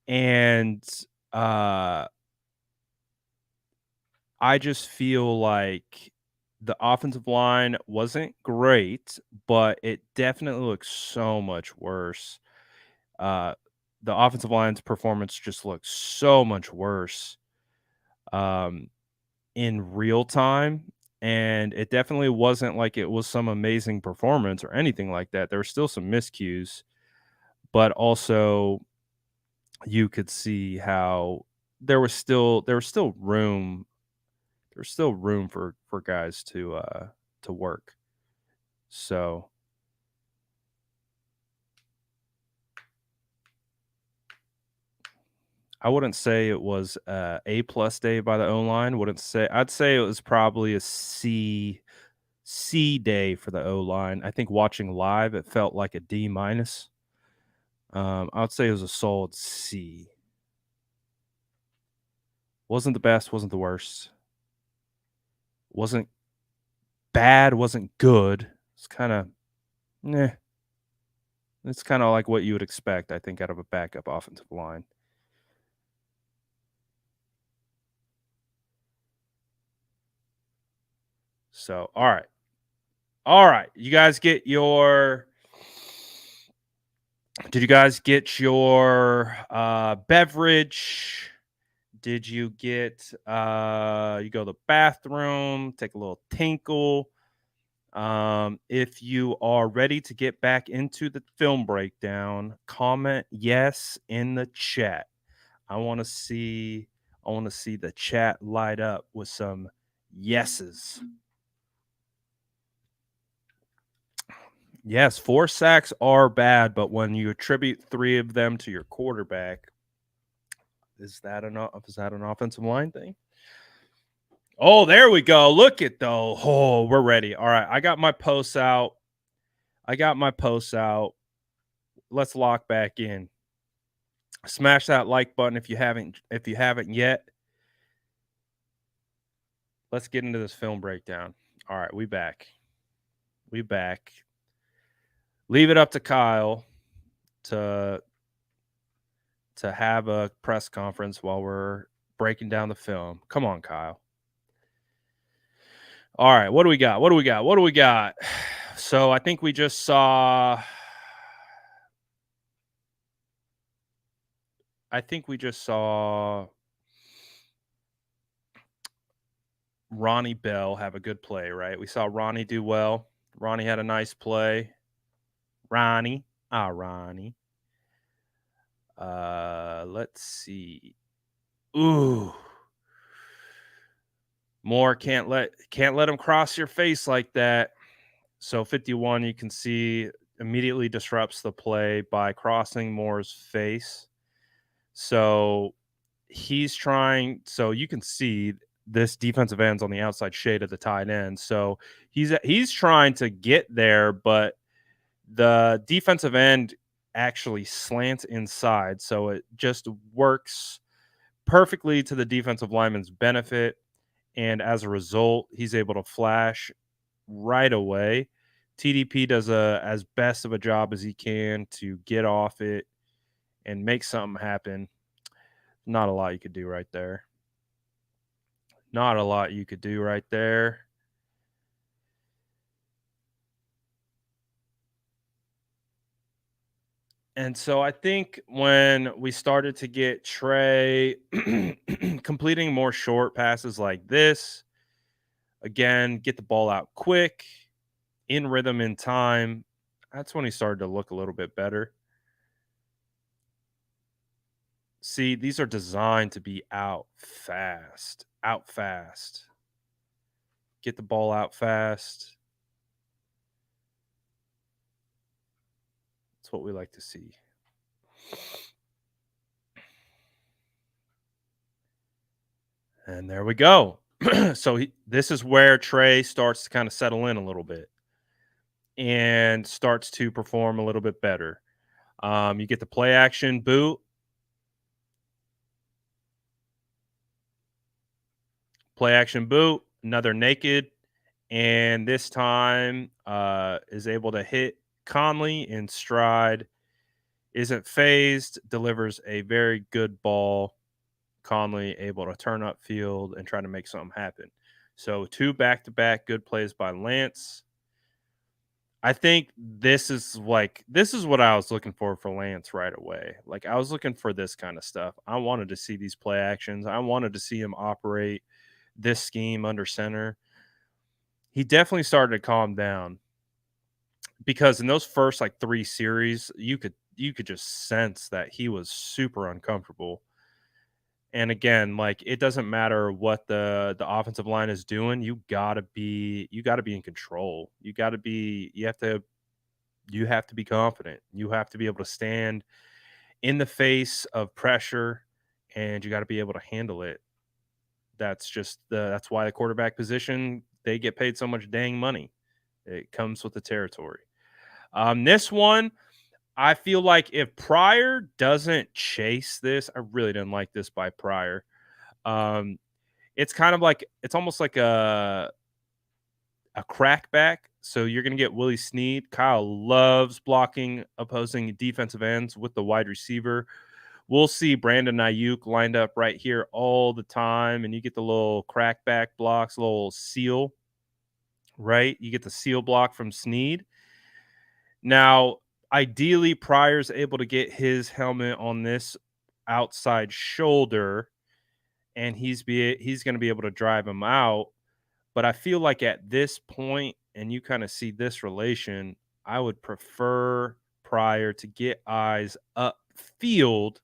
and uh I just feel like the offensive line wasn't great, but it definitely looks so much worse. Uh, the offensive line's performance just looks so much worse um, in real time. And it definitely wasn't like it was some amazing performance or anything like that. There were still some miscues, but also you could see how there was still room for guys to work. So I wouldn't say it was a plus day by the O line. Wouldn't say I'd say it was probably a C day for the O line. I think watching live, it felt like a D minus. I would say it was a solid C. Wasn't the best, wasn't the worst. Wasn't bad, wasn't good. It's kind of, nah. It's kind of like what you would expect, I think, out of a backup offensive line. So, all right. All right. You guys get your Did you guys get your beverage? Did you get you go to the bathroom, take a little tinkle? If you are ready to get back into the film breakdown, comment yes in the chat. I want to see I want to see the chat light up with some yeses. Yes, 4 sacks are bad, but when you attribute 3 of them to your quarterback, is that an offensive line thing? Oh, there we go. Look at though. Oh, we're ready. All right, I got my posts out. I got my posts out. Let's lock back in. Smash that like button if you haven't yet. Let's get into this film breakdown. All right, we back. We back. Leave it up to Kyle to have a press conference while we're breaking down the film. Come on, Kyle. All right, what do we got? What do we got? What do we got? So I think we just saw Ronnie Bell have a good play, right? We saw Ronnie do well. Ronnie had a nice play. Ronnie. Ronnie. Let's see. Ooh. Moore can't let him cross your face like that. So 51, you can see, immediately disrupts the play by crossing Moore's face. So you can see this defensive end's on the outside shade of the tight end. So he's trying to get there, but the defensive end actually slants inside. So it just works perfectly to the defensive lineman's benefit. And as a result, he's able to flash right away. TDP does as best of a job as he can to get off it and make something happen. Not a lot you could do right there. Not a lot you could do right there. And so I think when we started to get Trey completing more short passes like this, again, get the ball out quick, in rhythm, in time, that's when he started to look a little bit better. See, these are designed to be out fast. Get the ball out fast. That's what we like to see. And there we go. So this is where Trey starts to kind of settle in a little bit and starts to perform a little bit better. You get the play action boot. Play action boot, another naked, and this time is able to hit Conley in stride. Isn't phased, delivers a very good ball. Conley able to turn up field and try to make something happen. So 2 back-to-back good plays by Lance. I think this is what I was looking for Lance right away. Like, I was looking for this kind of stuff. I wanted to see these play actions. I wanted to see him operate this scheme under center. he definitely started to calm down because in those first like 3 series, you could just sense that he was super uncomfortable. And again, like it doesn't matter what the offensive line is doing, you got to be in control. You have to be confident. You have to be able to stand in the face of pressure and you got to be able to handle it. That's why the quarterback position, they get paid so much dang money. It comes with the territory. This one, I feel like if Pryor doesn't chase this, I really didn't like this by Pryor. Um, it's kind of like it's almost like a crackback. So you're gonna get Willie Snead. Kyle loves blocking opposing defensive ends with the wide receiver. We'll see Brandon Ayuk lined up right here all the time, and you get the little crackback blocks, little seal, right? You get the seal block from Snead. Now, ideally, Pryor's able to get his helmet on this outside shoulder, and he's going to be able to drive him out. But I feel like at this point, and you kind of see this relation, I would prefer Pryor to get eyes upfield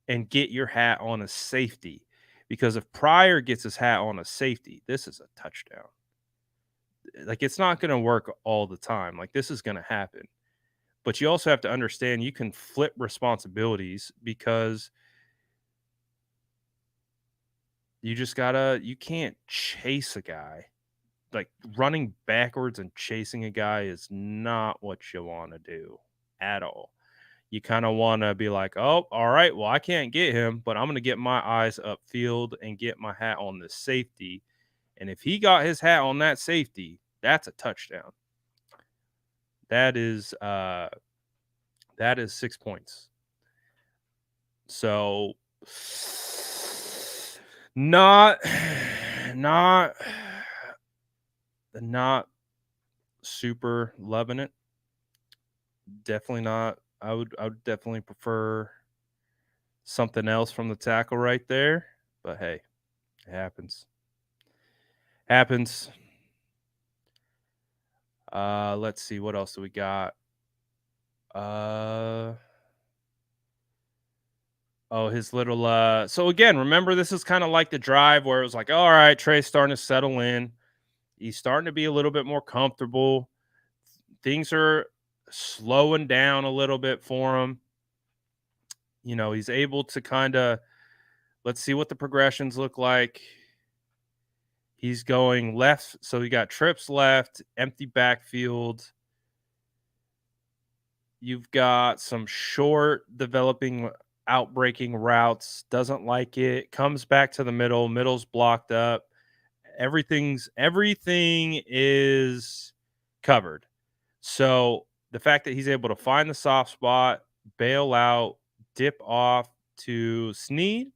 and get your hat on a safety. Because if Pryor gets his hat on a safety, this is a touchdown. Like it's not going to work all the time. Like this is going to happen. But you also have to understand you can flip responsibilities because you can't chase a guy. Like running backwards and chasing a guy is not what you want to do at all. You kind of want to be like, oh, all right, well, I can't get him, but I'm going to get my eyes upfield and get my hat on the safety. And if he got his hat on that safety, that's a touchdown. That is 6 points. So not not not super loving it. Definitely not. I would definitely prefer something else from the tackle right there. But hey, it happens. Happens. Let's see what else do we got. Uh oh, his little so again, remember this is kind of like the drive where it was like, all right, Trey's starting to settle in. He's starting to be a little bit more comfortable. Things are slowing down a little bit for him. He's able to kind of let's see what the progressions look like. He's going left, so he got trips left, empty backfield. You've got some short developing outbreaking routes, doesn't like it, comes back to the middle, middle's blocked up. Everything is covered. So the fact that he's able to find the soft spot, bail out, dip off to Snead,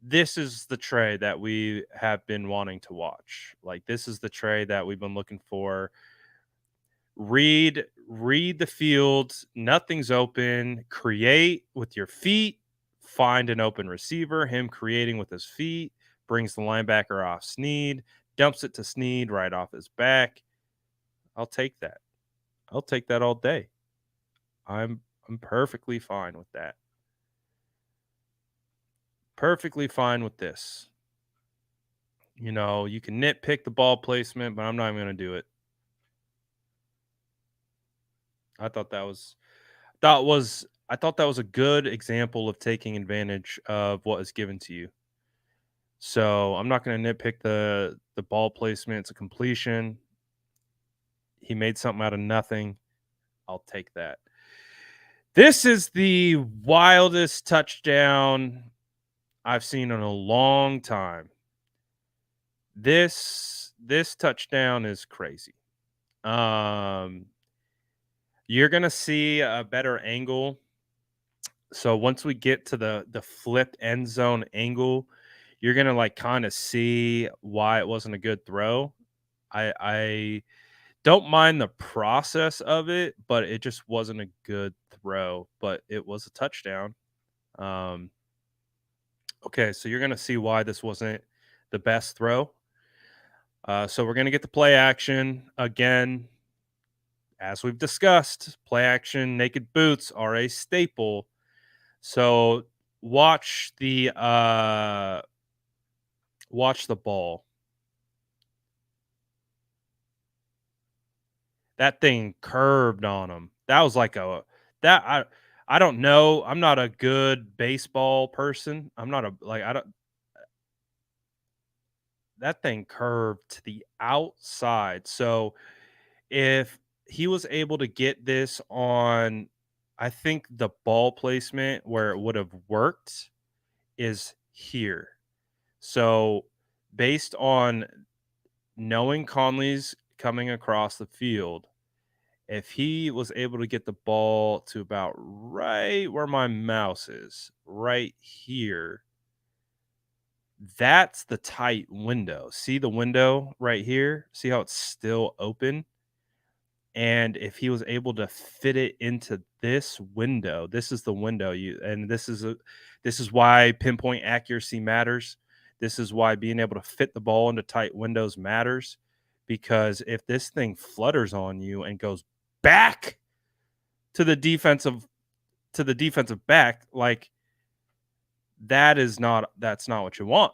this is the Trey that we have been wanting to watch. Like this is the Trey that we've been looking for. Read the field, nothing's open, create with your feet, find an open receiver, him creating with his feet, brings the linebacker off Snead, dumps it to Snead right off his back. I'll take that. I'll take that all day. I'm perfectly fine with that. Perfectly fine with this. You can nitpick the ball placement, but I'm not even going to do it. I thought that was I thought that was a good example of taking advantage of what is given to you. So I'm not going to nitpick the ball placement. It's a completion. He made something out of nothing. I'll take that. This is the wildest touchdown I've seen in a long time. This touchdown is crazy. Um, you're gonna see a better angle. So once we get to the flipped end zone angle, you're gonna like kind of see why it wasn't a good throw. I don't mind the process of it, but it just wasn't a good throw. But it was a touchdown. Um, okay, so you're gonna see why this wasn't the best throw. So we're going to get the play action again. As we've discussed, play action, naked boots are a staple. So watch the uh watch the ball. That thing curved on him. That was like a that I don't know. I'm not a good baseball person. I'm not a like I don't that thing curved to the outside. So if he was able to get this on, I think the ball placement where it would have worked is here. So based on knowing Conley's coming across the field, if he was able to get the ball to about right where my mouse is, right here, that's the tight window. See the window right here? See how it's still open? And if he was able to fit it into this window, this is the window you and this is why pinpoint accuracy matters. This is why being able to fit the ball into tight windows matters because if this thing flutters on you and goes back to the defensive back, like that's not what you want.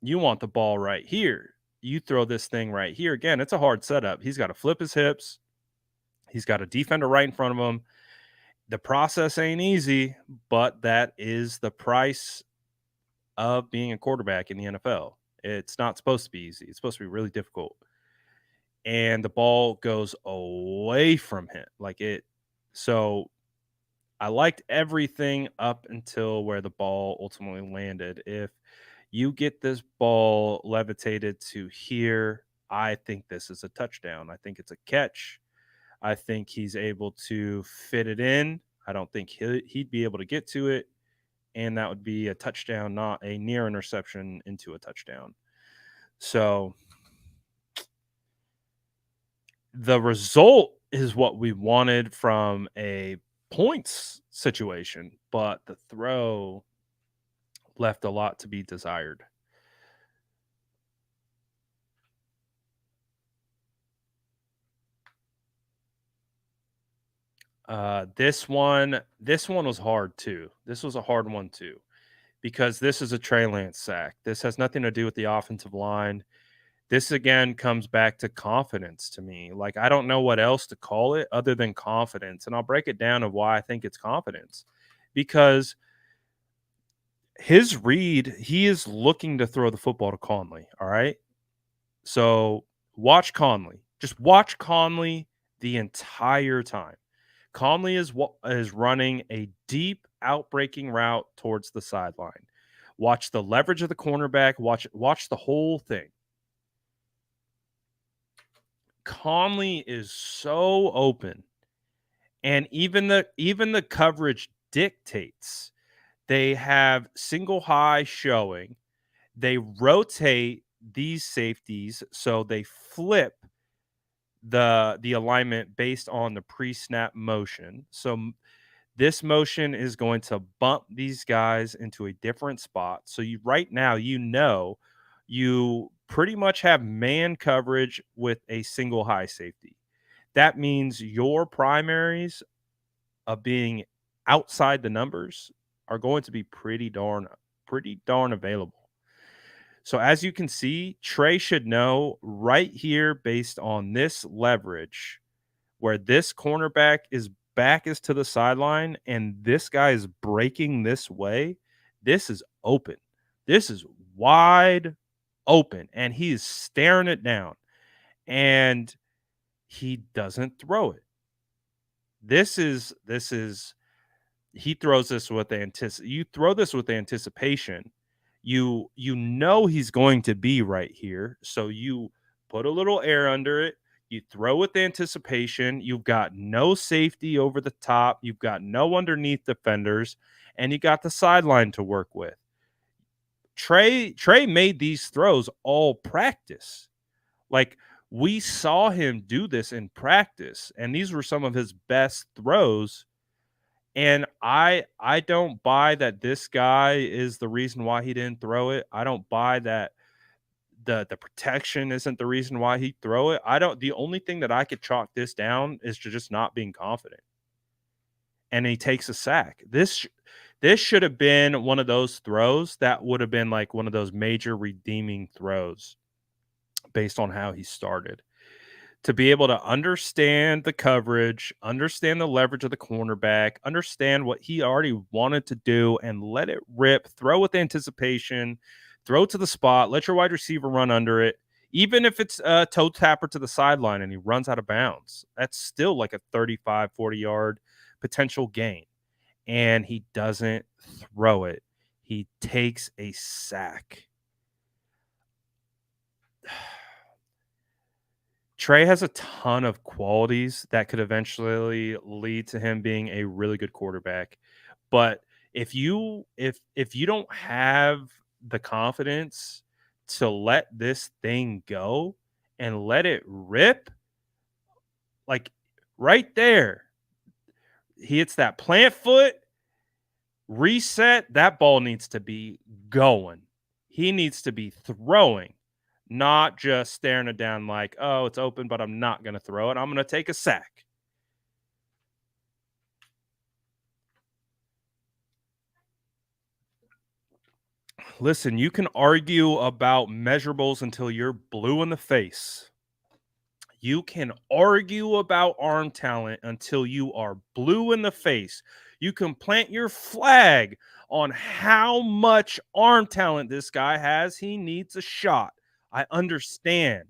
You want the ball right here. You throw this thing right here. Again, it's a hard setup. He's got to flip his hips. He's got a defender right in front of him. The process ain't easy, but that is the price of being a quarterback in the NFL. It's not supposed to be easy. It's supposed to be really difficult. And the ball goes away from him. So I liked everything up until where the ball ultimately landed. If you get this ball levitated to here, I think this is a touchdown. I think it's a catch. I think he's able to fit it in. I don't think he'd be able to get to it. And that would be a touchdown, not a near interception into a touchdown. So the result is what we wanted from a points situation, but the throw left a lot to be desired. This one was hard too. This was a hard one too because this is a Trey Lance sack. This has nothing to do with the offensive line. This again comes back to confidence to me. Like I don't know what else to call it other than confidence, and I'll break it down of why I think it's confidence. Because his read, he is looking to throw the football to Conley. All right. So watch Conley. Just watch Conley the entire time. Conley is running a deep outbreaking route towards the sideline. Watch the leverage of the cornerback. Watch the whole thing. Conley is so open, and even the coverage dictates they have single high showing. They rotate these safeties so they flip the alignment based on the pre-snap motion. So this motion is going to bump these guys into a different spot. So you right now you pretty much have man coverage with a single high safety. That means your primaries of being outside the numbers are going to be pretty darn available. So as you can see, Trey should know right here based on this leverage where this cornerback is back is to the sideline and this guy is breaking this way. This is open. This is wide open and he is staring it down and he doesn't throw it. This is he throws this with you throw this with anticipation. You know he's going to be right here, so you put a little air under it. You throw with anticipation. You've got no safety over the top. You've got no underneath defenders, and you got the sideline to work with. Trey made these throws all practice. Like we saw him do this in practice, and these were some of his best throws. And I don't buy that this guy is the reason why he didn't throw it. I don't buy that the protection isn't the reason why he throw it. I don't. The only thing that I could chalk this down is to just not being confident, and he takes a sack. This should have been one of those throws that would have been like one of those major redeeming throws based on how he started. To be able to understand the coverage, understand the leverage of the cornerback, understand what he already wanted to do, and let it rip, throw with anticipation, throw to the spot, let your wide receiver run under it. Even if it's a toe tapper to the sideline and he runs out of bounds, that's still like a 35, 40-yard potential gain. And he doesn't throw it. He takes a sack. Trey has a ton of qualities that could eventually lead to him being a really good quarterback. But if you don't have the confidence to let this thing go and let it rip, like right there, he hits that plant foot, reset, that ball needs to be going. He needs to be throwing, not just staring it down like, oh, it's open, but I'm not going to throw it. I'm going to take a sack. Listen, you can argue about measurables until you're blue in the face. You can argue about arm talent until you are blue in the face. You can plant your flag on how much arm talent this guy has. He needs a shot. I understand.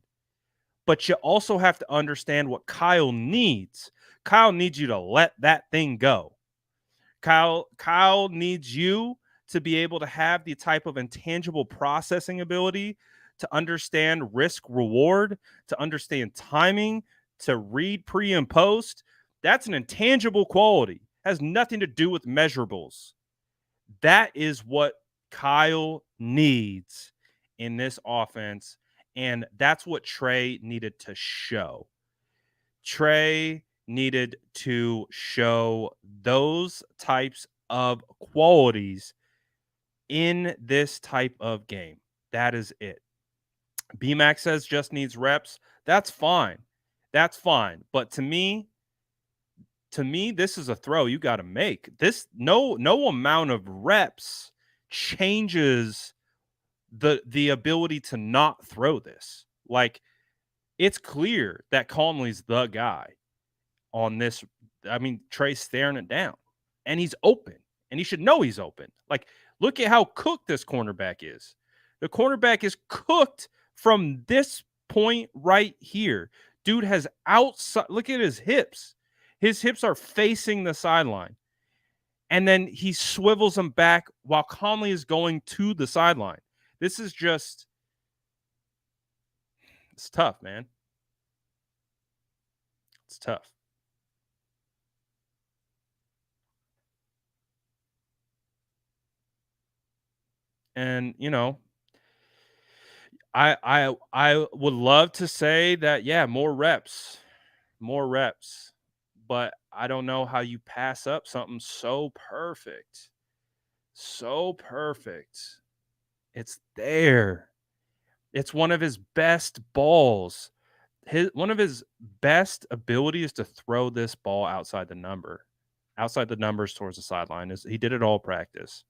But you also have to understand what Kyle needs. Kyle needs you to let that thing go. Kyle needs you to be able to have the type of intangible processing ability to understand risk reward, to understand timing, to read pre and post. That's an intangible quality. Has nothing to do with measurables. That is what Kyle needs in this offense, and that's what Trey needed to show. Trey needed to show those types of qualities in this type of game. That is it. BMAX says just needs reps. That's fine. That's fine. But to me, this is a throw you got to make. This no amount of reps changes the ability to not throw this. Like, it's clear that Conley's the guy on this. I mean, Trey's staring it down, and he's open, and he should know he's open. Like, look at how cooked this cornerback is. The cornerback is cooked from this point right here. Dude has outside. Look at his hips. His hips are facing the sideline, and then he swivels them back while Conley is going to the sideline. This is just, it's tough, man. It's tough. And I would love to say that, yeah, more reps, but I don't know how you pass up something so perfect, so perfect. It's there. It's one of his best balls. One of his best abilities to throw this ball outside the numbers towards the sideline. Is he did it all practice.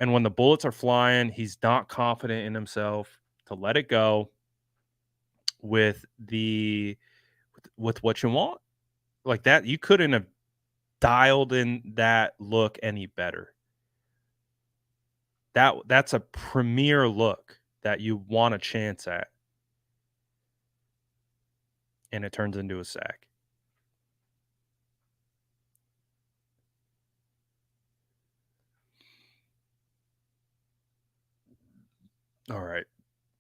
And when the bullets are flying, he's not confident in himself to let it go with with what you want. Like that, you couldn't have dialed in that look any better. That's a premier look that you want a chance at. And it turns into a sack. All right.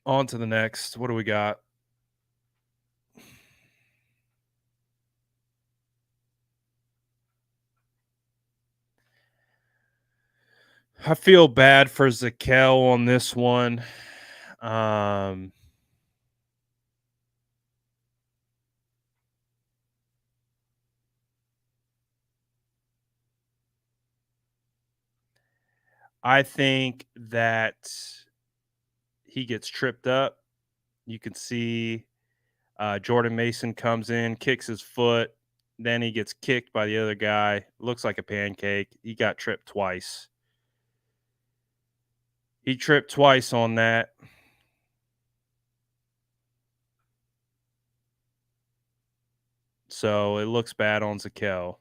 On to the next. What do we got? I feel bad for Zakel on this one. Um, I think that he gets tripped up. You can see Jordan Mason comes in, kicks his foot. Then he gets kicked by the other guy. Looks like a pancake. He got tripped twice. He tripped twice on that. So it looks bad on Zakel.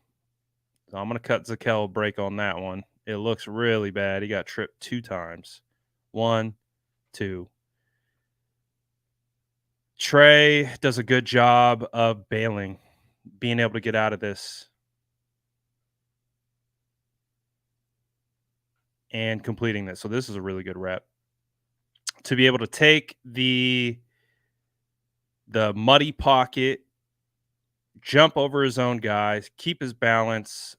So I'm going to cut Zakel a break on that one. It looks really bad. He got tripped 2 times. 1, 2. Trey does a good job of bailing, being able to get out of this and completing this. So this is a really good rep. To be able to take the muddy pocket, jump over his own guys, keep his balance,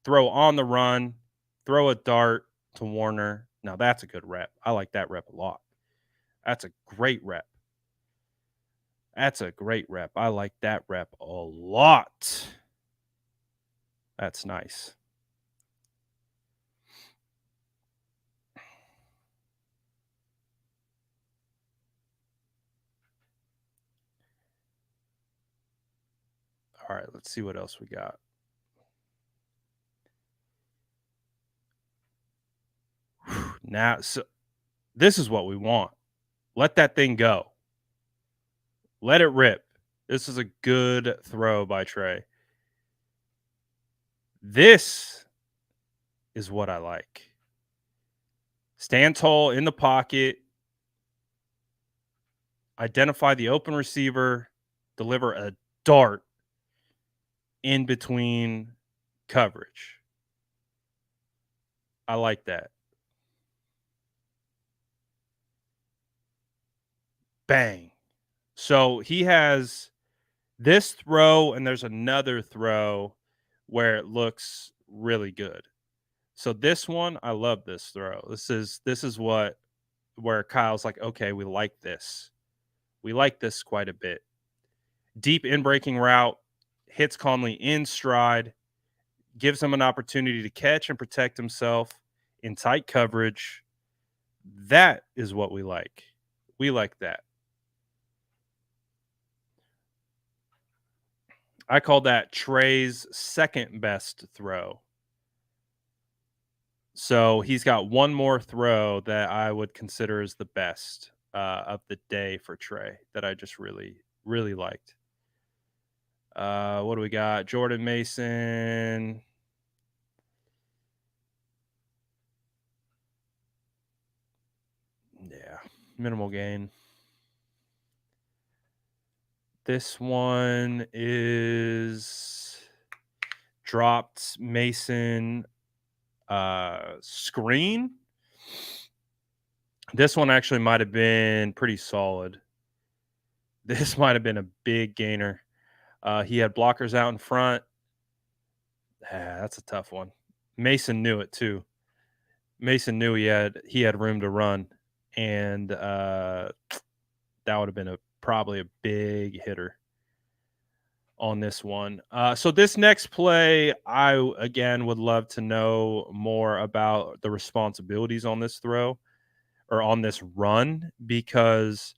throw on the run, throw a dart to Warner. Now that's a good rep. I like that rep a lot. That's a great rep. That's a great rep. I like that rep a lot. That's nice. All right, let's see what else we got. Now, so this is what we want. Let that thing go. Let it rip. This is a good throw by Trey. This is what I like. Stand tall in the pocket, identify the open receiver, deliver a dart in between coverage. I like that. Bang. So he has this throw, and there's another throw where it looks really good. So this one, I love this throw. This is what where Kyle's like, okay, we like this. We like this quite a bit. Deep in breaking route, hits Conley in stride, gives him an opportunity to catch and protect himself in tight coverage. That is what we like. We like that. I call that Trey's second best throw. So he's got one more throw that I would consider as the best of the day for Trey that I just really, really liked. What do we got? Jordan Mason. Yeah, minimal gain. This one is dropped Mason screen. This one actually might have been pretty solid. This might have been a big gainer. He had blockers out in front. That's a tough one. Mason knew it too. Mason knew he had room to run, and that would have been probably a big hitter on this one. So this next play, I again would love to know more about the responsibilities on this throw or on this run because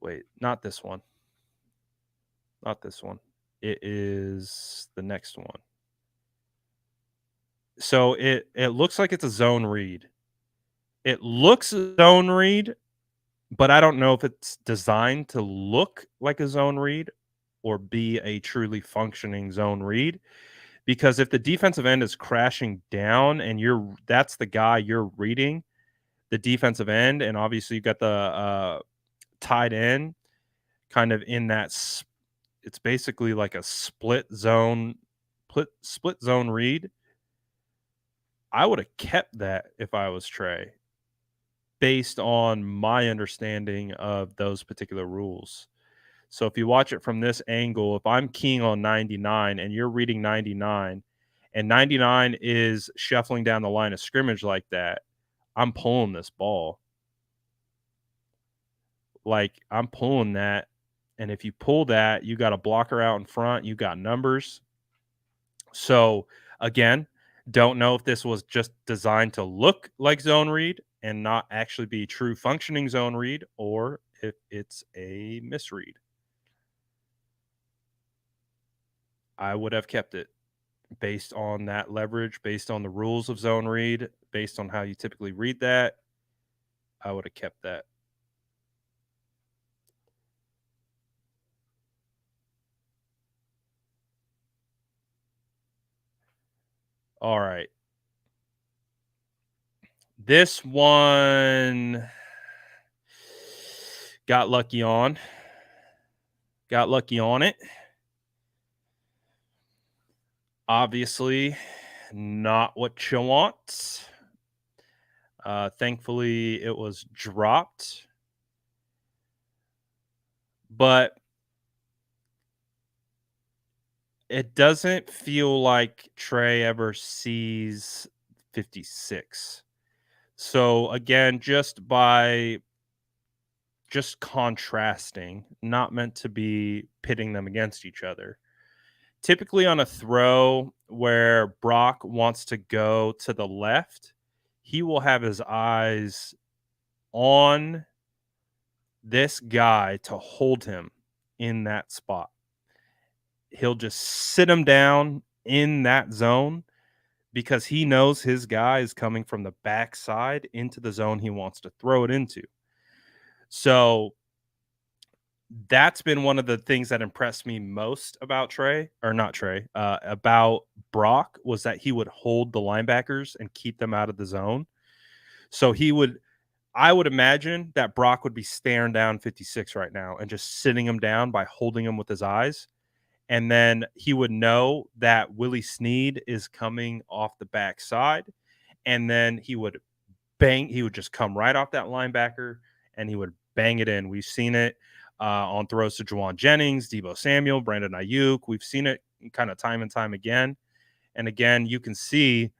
wait, not this one. Not this one. It is the next one. So it looks like it's a zone read. It looks a zone read, but I don't know if it's designed to look like a zone read or be a truly functioning zone read. Because if the defensive end is crashing down and that's the guy you're reading, the defensive end, and obviously you got the tight end kind of in that. It's basically like a split zone read. I would have kept that if I was Trey, based on my understanding of those particular rules. So if you watch it from this angle, if I'm keying on 99 and you're reading 99 and 99 is shuffling down the line of scrimmage like that, I'm pulling this ball. Like I'm pulling that. And if you pull that, you got a blocker out in front, you got numbers. So again, don't know if this was just designed to look like zone read and not actually be true functioning zone read or if it's a misread. I would have kept it based on that leverage, based on the rules of zone read, based on how you typically read that. I would have kept that. All right. This one got lucky on. Got lucky on it. Obviously, not what you want. Thankfully, it was dropped. But it doesn't feel like Trey ever sees 56. So again, just contrasting, not meant to be pitting them against each other. Typically on a throw where Brock wants to go to the left, he will have his eyes on this guy to hold him in that spot. He'll just sit him down in that zone because he knows his guy is coming from the backside into the zone he wants to throw it into. So that's been one of the things that impressed me most about about Brock was that he would hold the linebackers and keep them out of the zone. So I would imagine that Brock would be staring down 56 right now and just sitting him down by holding him with his eyes. And then he would know that Willie Snead is coming off the backside. And then he would just come right off that linebacker and he would bang it in. We've seen it on throws to Juwan Jennings, Debo Samuel, Brandon Ayuk. We've seen it kind of time and time again. And again, you can see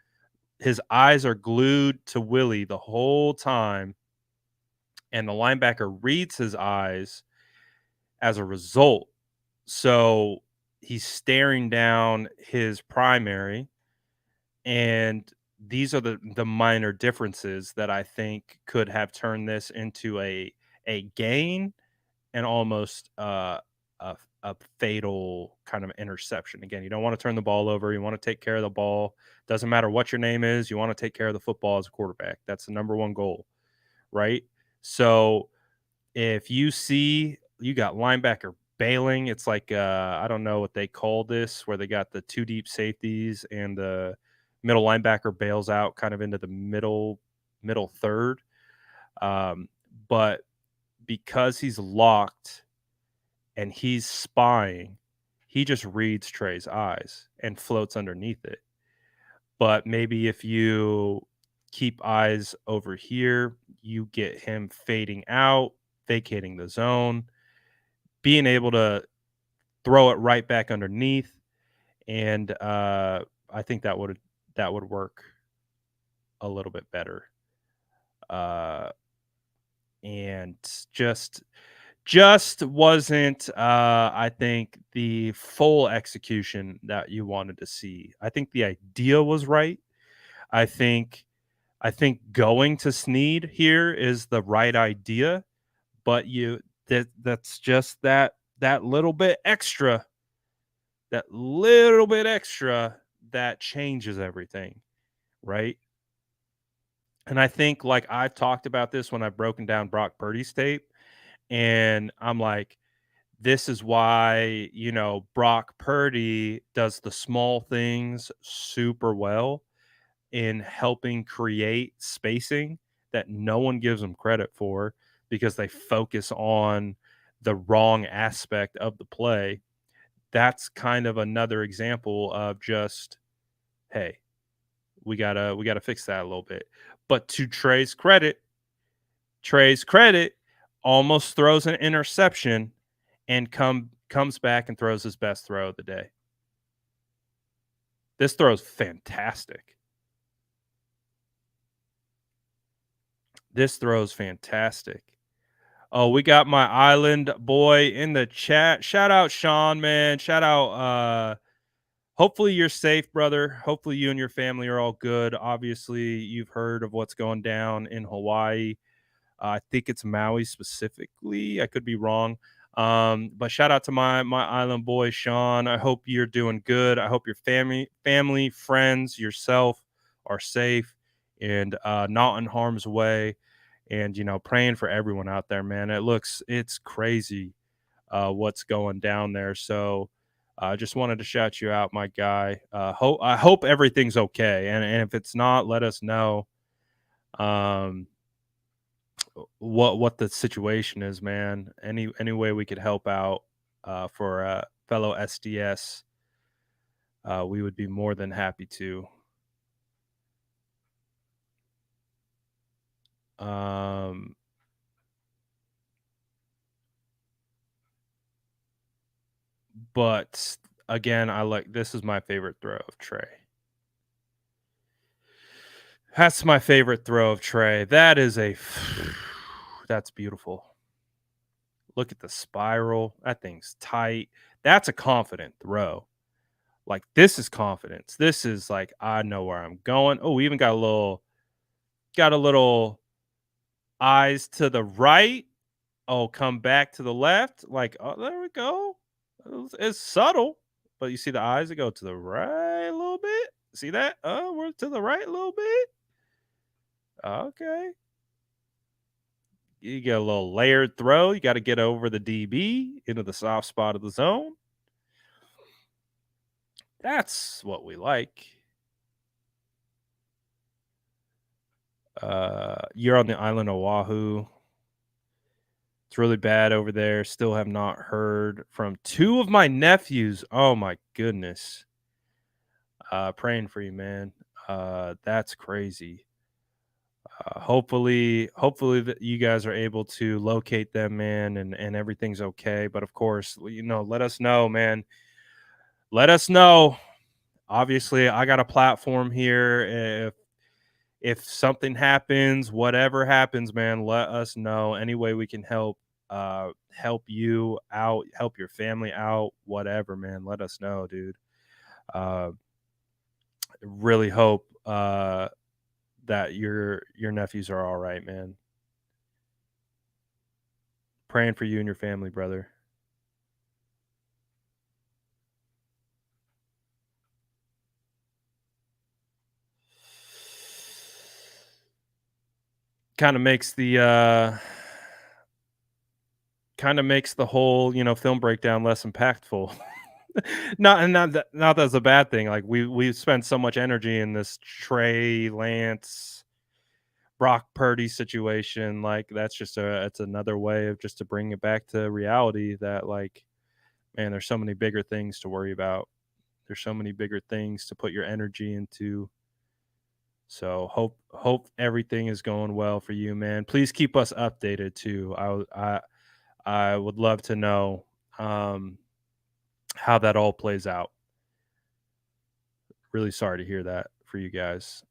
his eyes are glued to Willie the whole time. And the linebacker reads his eyes as a result. So he's staring down his primary. And these are the minor differences that I think could have turned this into a gain and almost a fatal kind of interception. Again, you don't want to turn the ball over. You want to take care of the ball. Doesn't matter what your name is. You want to take care of the football as a quarterback. That's the number one goal, right? So if you see you got linebacker bailing, it's like I don't know what they call this, where they got the two deep safeties and the middle linebacker bails out kind of into the middle third. But because he's locked and he's spying, he just reads Trey's eyes and floats underneath it. But maybe if you keep eyes over here, you get him fading out, vacating the zone, being able to throw it right back underneath. And I think that would work a little bit better. And just wasn't I think the full execution that you wanted to see. I think the idea was right. I think going to Snead here is the right idea, but that's just that little bit extra, that changes everything, right? And I think like I've talked about this when I've broken down Brock Purdy's tape, and I'm like, this is why, Brock Purdy does the small things super well in helping create spacing that no one gives them credit for because they focus on the wrong aspect of the play. That's kind of another example of just, hey, we gotta fix that a little bit. But to Trey's credit, almost throws an interception and comes back and throws his best throw of the day. This throw is fantastic. Oh, we got my island boy in the chat. Shout out Sean, man. Shout out hopefully you're safe, brother. Hopefully you and your family are all good. Obviously, you've heard of what's going down in Hawaii. I think it's Maui specifically. I could be wrong. But shout out to my island boy Sean. I hope you're doing good. I hope your family, friends, yourself are safe and not in harm's way. And praying for everyone out there, man. It's crazy what's going down there. So I just wanted to shout you out, my guy. I hope everything's okay, and if it's not, let us know. Um, what the situation is, man. Any way we could help out for fellow SDS, we would be more than happy to. Um, but again, I like this is my favorite throw of Trey. That's my favorite throw of Trey. That is a that's beautiful. Look at the spiral. That thing's tight. That's a confident throw. Like this is confidence. This is like I know where I'm going. Oh, we even got a little eyes to the right. Oh, come back to the left. Like, oh, there we go. It's subtle, but you see the eyes that go to the right a little bit. See that? Oh, we're to the right a little bit. Okay. You get a little layered throw. You got to get over the DB into the soft spot of the zone. That's what we like. You're on the island of Oahu. It's really bad over there. Still have not heard from two of my nephews. Oh my goodness. Praying for you, man. That's crazy. Hopefully that you guys are able to locate them, man, and everything's okay. But of course, let us know, man. Let us know. Obviously, I got a platform here. If something happens, whatever happens, man, let us know. Any way we can help you out, help your family out, whatever, man. Let us know, dude. Uh, really hope that your nephews are all right, man. Praying for you and your family, brother. Kind of makes the whole film breakdown less impactful. Not that's a bad thing. Like we spent so much energy in this Trey Lance Brock Purdy situation. Like that's just it's another way of just to bring it back to reality that like man, there's so many bigger things to worry about. There's so many bigger things to put your energy into. So hope everything is going well for you, man. Please keep us updated too. I would love to know um, how that all plays out. Really sorry to hear that for you guys.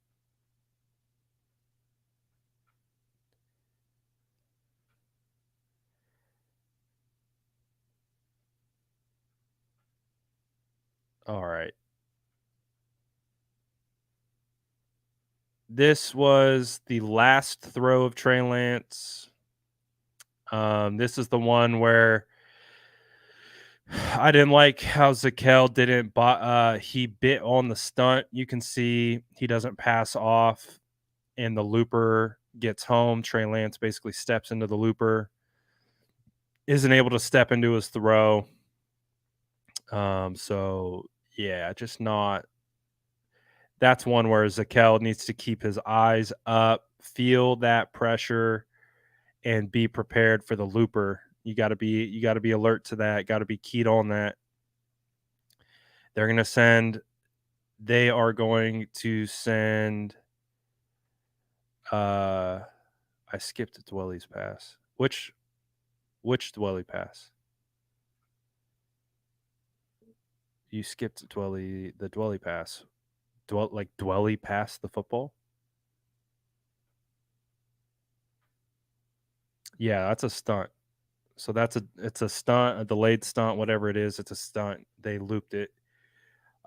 All right. This was the last throw of Trey Lance. This is the one where I didn't like how Zakel didn't, he bit on the stunt. You can see he doesn't pass off, and the looper gets home. Trey Lance basically steps into the looper, isn't able to step into his throw. So yeah, just not. That's one where Zakel needs to keep his eyes up, feel that pressure, and be prepared for the looper. You got to be alert to that. Got to be keyed on that. They're going to send. They are going to send. I skipped Dwelly's pass. Which Dwelly pass? You skipped the Dwelly pass. Dwelly pass the football? Yeah, that's a stunt. So it's a stunt, a delayed stunt, whatever it is. It's a stunt. They looped it.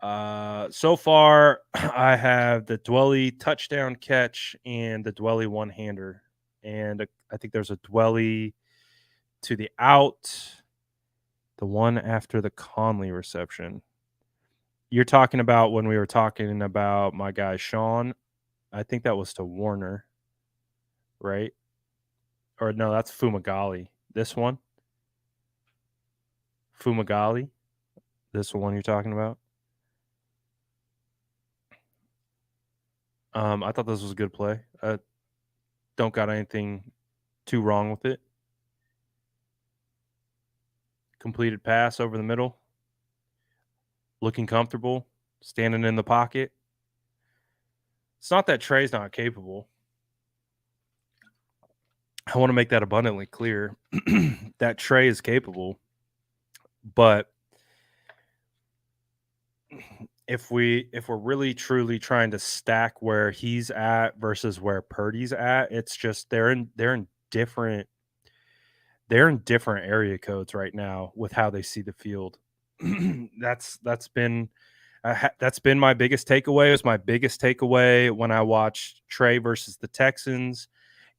So far, I have the Dwelly touchdown catch and the Dwelly one hander, and I think there's a Dwelly to the out, the one after the Conley reception. You're talking about when we were talking about my guy Sean. I think that was to Warner, right? Or no, that's Fumagalli. This one, Fumagalli. This one you're talking about. I thought this was a good play. Don't got anything too wrong with it. Completed pass over the middle, looking comfortable, standing in the pocket. It's not that Trey's not capable. I want to make that abundantly clear that Trey is capable, but if we're really truly trying to stack where he's at versus where Purdy's at, it's just they're in different area codes right now with how they see the field. That's been my biggest takeaway. It was my biggest takeaway when I watched Trey versus the Texans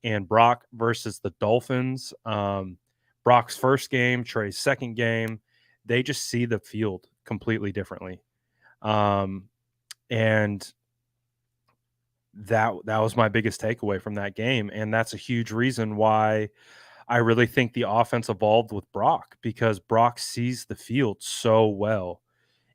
and Brock versus the Dolphins. Brock's first game, Trey's second game, they just see the field completely differently. And that was my biggest takeaway from that game. And that's a huge reason why I really think the offense evolved with Brock, because Brock sees the field so well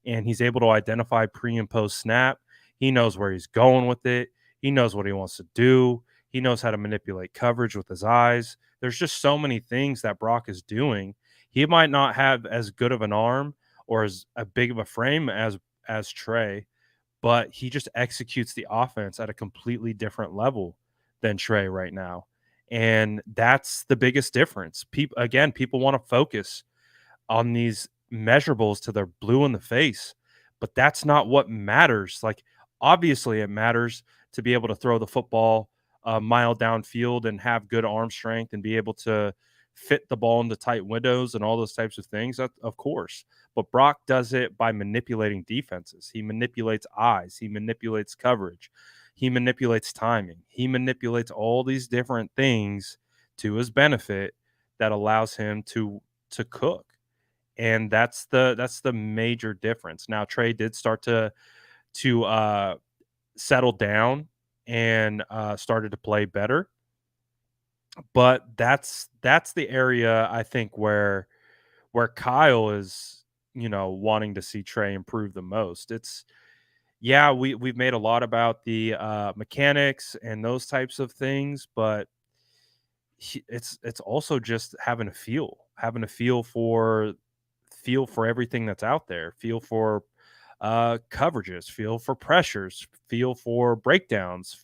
and he's able to identify pre and post snap. He knows where he's going with it. He knows what he wants to do. He knows how to manipulate coverage with his eyes. There's just so many things that Brock is doing. He might not have as good of an arm or as a big of a frame as Trey, but he just executes the offense at a completely different level than Trey right now. And that's the biggest difference. People want to focus on these measurables till they're blue in the face, but that's not what matters. Like, obviously, it matters to be able to throw the football a mile downfield and have good arm strength and be able to fit the ball into tight windows and all those types of things, of course. But Brock does it by manipulating defenses. He manipulates eyes. He manipulates coverage. He manipulates timing. He manipulates all these different things to his benefit that allows him to cook. And that's the major difference. Now Trey did start to settle down and started to play better, but that's the area I think where Kyle is, wanting to see Trey improve the most. It's yeah, we've made a lot about the mechanics and those types of things, but it's also just having a feel for everything that's out there, feel for coverages, feel for pressures, feel for breakdowns,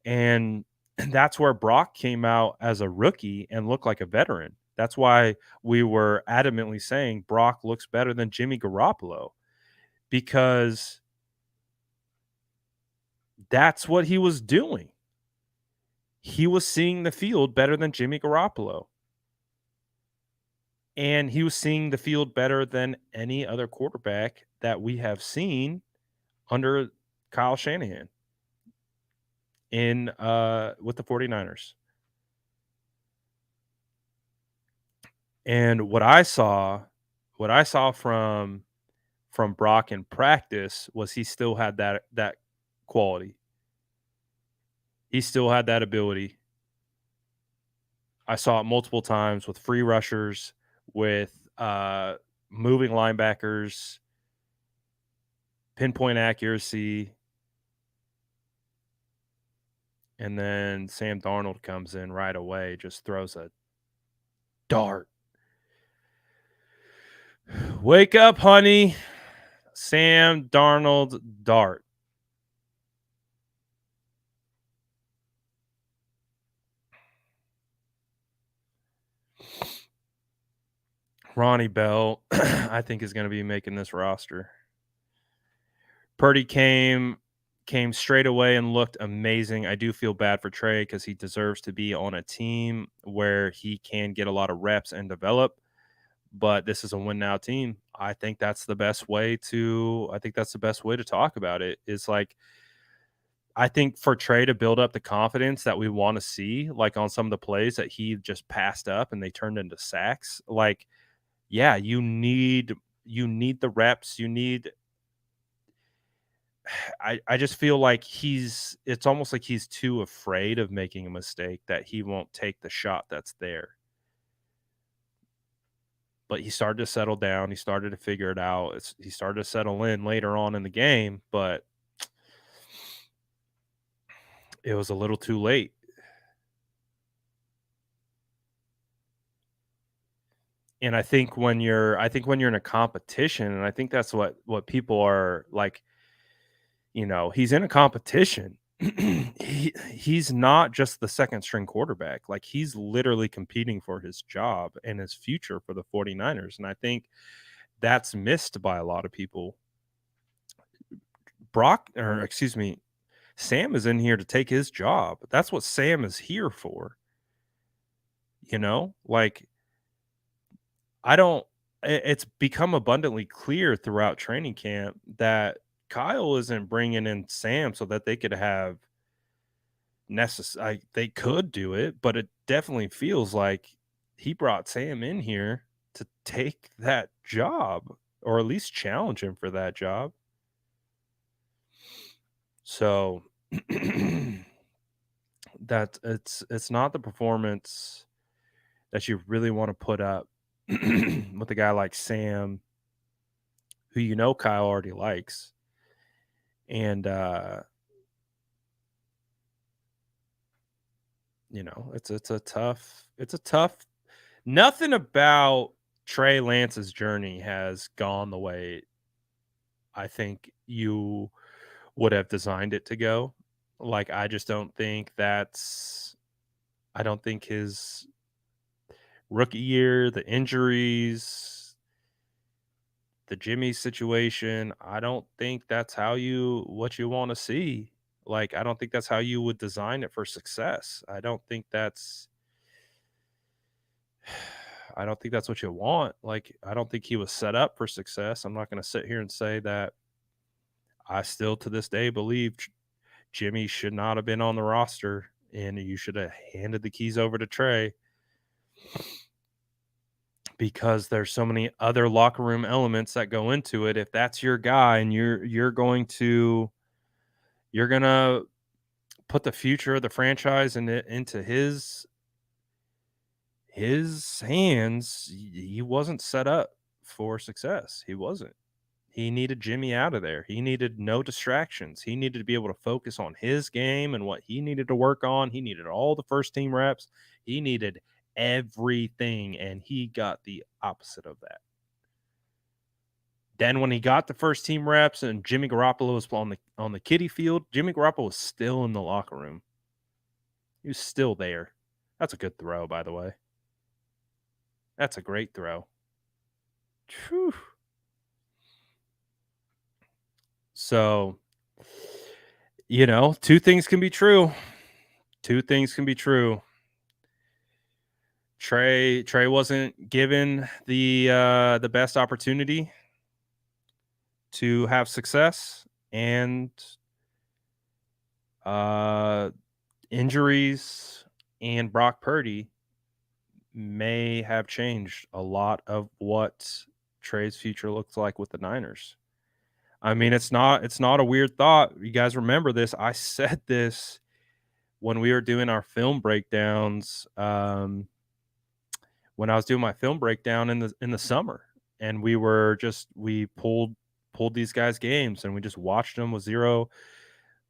and that's where Brock came out as a rookie and looked like a veteran. That's why we were adamantly saying Brock looks better than Jimmy Garoppolo, because that's what he was doing. He was seeing the field better than Jimmy Garoppolo. And he was seeing the field better than any other quarterback that we have seen under Kyle Shanahan in with the 49ers. And what I saw from Brock in practice was he still had that quality. He still had that ability. I saw it multiple times with free rushers, with moving linebackers, pinpoint accuracy, and then Sam Darnold comes in right away, just throws a dart. Wake up, honey. Sam Darnold dart. Ronnie Bell, I think, is going to be making this roster. Purdy came straight away and looked amazing. I do feel bad for Trey because he deserves to be on a team where he can get a lot of reps and develop. but this is a win now team. I think that's the best way to talk about it. Is like I think for Trey to build up the confidence that we want to see, like on some of the plays that he just passed up and they turned into sacks, like yeah, you need the reps, you need I just feel like it's almost like he's too afraid of making a mistake that he won't take the shot that's there. But he started to settle down, he started to figure it out. He started to settle in later on in the game, but it was a little too late. And I think when you're in a competition, and I think that's what people are like, he's in a competition. He's not just the second string quarterback. Like he's literally competing for his job and his future for the 49ers. And I think that's missed by a lot of people. Sam is in here to take his job. That's what Sam is here for. Like I don't it's become abundantly clear throughout training camp that Kyle isn't bringing in Sam so that they could have they could do it, but it definitely feels like he brought Sam in here to take that job or at least challenge him for that job. So that it's not the performance that you really want to put up with a guy like Sam, who Kyle already likes. And it's a tough nothing about Trey Lance's journey has gone the way I think you would have designed it to go. Like I just don't think that's I don't think his rookie year, the injuries, the Jimmy situation, I don't think that's what you want to see. Like I don't think that's how you would design it for success. I don't think that's what you want. Like I don't think he was set up for success. I'm not going to sit here and say that I still to this day believe Jimmy should not have been on the roster and you should have handed the keys over to Trey, because there's so many other locker room elements that go into it. If that's your guy and you're going to put the future of the franchise into his hands, he wasn't set up for success. He wasn't. He needed Jimmy out of there. He needed no distractions. He needed to be able to focus on his game and what he needed to work on. He needed all the first team reps. He needed everything, and he got the opposite of that. Then when he got the first team reps and Jimmy Garoppolo was on the kiddie field, Jimmy Garoppolo was still in the locker room. He was still there. That's a good throw, by the way. That's a great throw. Whew. So, two things can be true. Two things can be true. Trey wasn't given the best opportunity to have success, and injuries and Brock Purdy may have changed a lot of what Trey's future looks like with the Niners. I mean, it's not a weird thought. You guys remember this? I said this when we were doing our film breakdowns. When I was doing my film breakdown in the summer, and we pulled these guys' games and we just watched them with zero,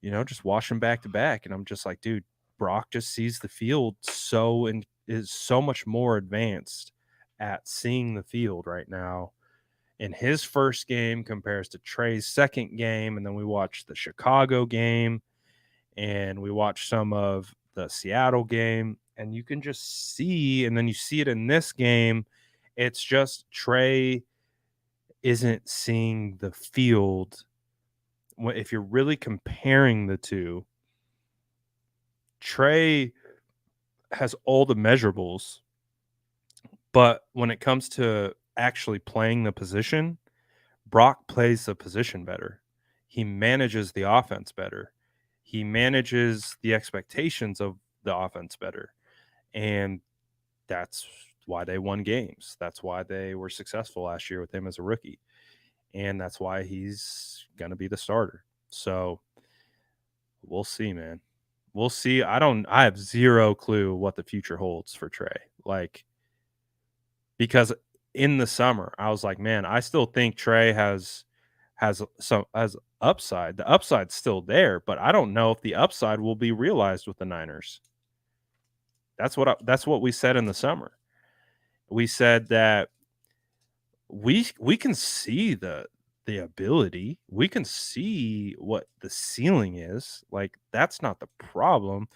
just watch them back to back, and I'm just like, dude, Brock just sees the field and is so much more advanced at seeing the field right now in his first game compares to Trey's second game. And then we watched the Chicago game and we watched some of the Seattle game, and you can just see, and then you see it in this game. It's just Trey isn't seeing the field. If you're really comparing the two, Trey has all the measurables, but when it comes to actually playing the position, Brock plays the position better. He manages the offense better. He manages the expectations of the offense better. And that's why they won games. That's why they were successful last year with him as a rookie. And that's why he's going to be the starter. So we'll see, man. We'll see. I have zero clue what the future holds for Trey. Like, because in the summer, I was like, man, I still think Trey has upside. The upside's still there, but I don't know if the upside will be realized with the Niners. That's what we said in the summer. We said that we can see the ability. We can see what the ceiling is. Like, that's not the problem.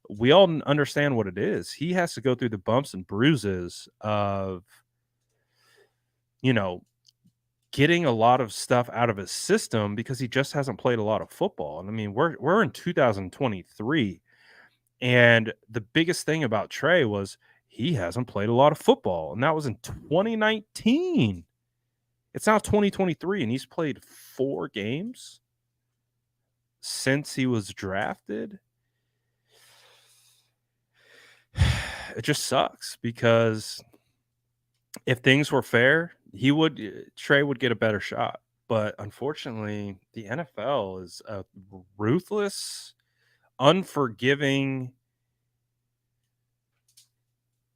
We all understand what it is. He has to go through the bumps and bruises of, you know, getting a lot of stuff out of his system because he just hasn't played a lot of football. And I mean, we're in 2023, and the biggest thing about Trey was he hasn't played a lot of football, and that was in 2019. It's now 2023, and he's played 4 games since he was drafted. It just sucks because if things were fair, Trey would get a better shot. But unfortunately, the NFL is a ruthless, unforgiving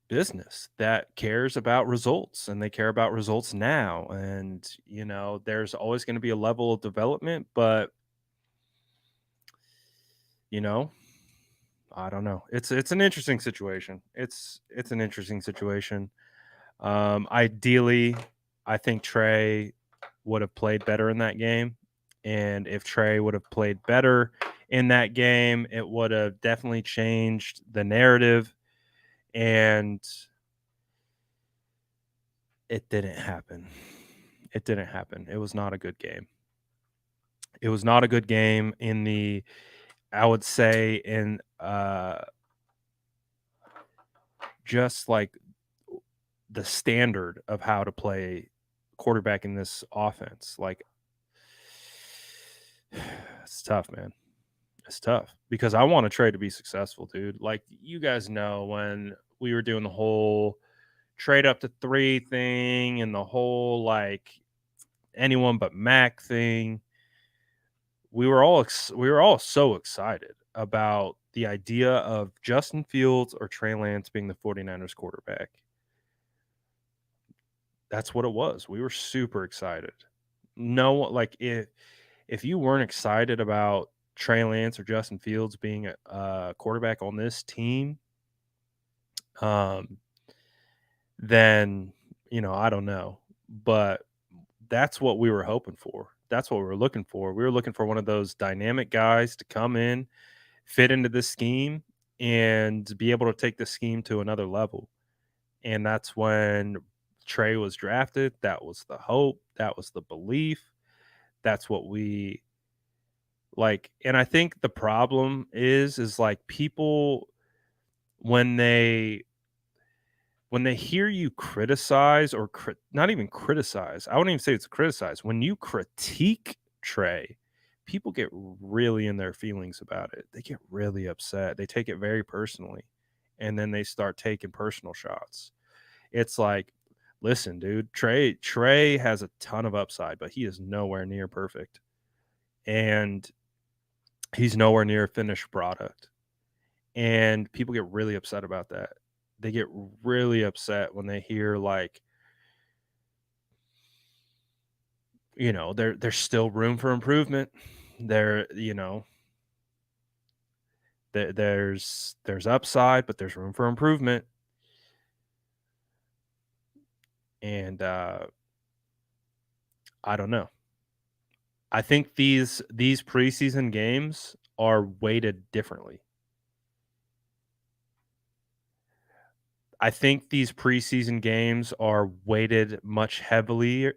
business that cares about results, and they care about results now. And, there's always going to be a level of development, but, you know, I don't know. It's an interesting situation. It's an interesting situation. Ideally, I think Trey would have played better in that game. And if Trey would have played better in that game, it would have definitely changed the narrative. And it didn't happen. It didn't happen. It was not a good game. It was not a good game I would say, in just like the standard of how to play quarterback in this offense. Like, it's tough, man. It's tough because I want a trade to be successful, dude. Like, you guys know, when we were doing the whole trade up to 3 thing and the whole like anyone but Mac thing, we were all so excited about the idea of Justin Fields or Trey Lance being the 49ers quarterback. That's what it was. We were super excited. No, like, if you weren't excited about Trey Lance or Justin Fields being a quarterback on this team, then, I don't know. But that's what we were hoping for. That's what we were looking for. We were looking for one of those dynamic guys to come in, fit into this scheme, and be able to take the scheme to another level. And that's when Trey was drafted. That was the hope. That was the belief. That's what we like. And I think the problem is like, people, when they hear you criticize or not even criticize, I wouldn't even say it's criticize. When you critique Trey, people get really in their feelings about it. They get really upset. They take it very personally, and then they start taking personal shots. It's like, listen, dude, Trey has a ton of upside, but he is nowhere near perfect, and he's nowhere near a finished product. And people get really upset about that. They get really upset when they hear, like, there's still room for improvement. There, there's upside, but there's room for improvement. And I don't know. I think these preseason games are weighted differently. I think these preseason games are weighted much heavier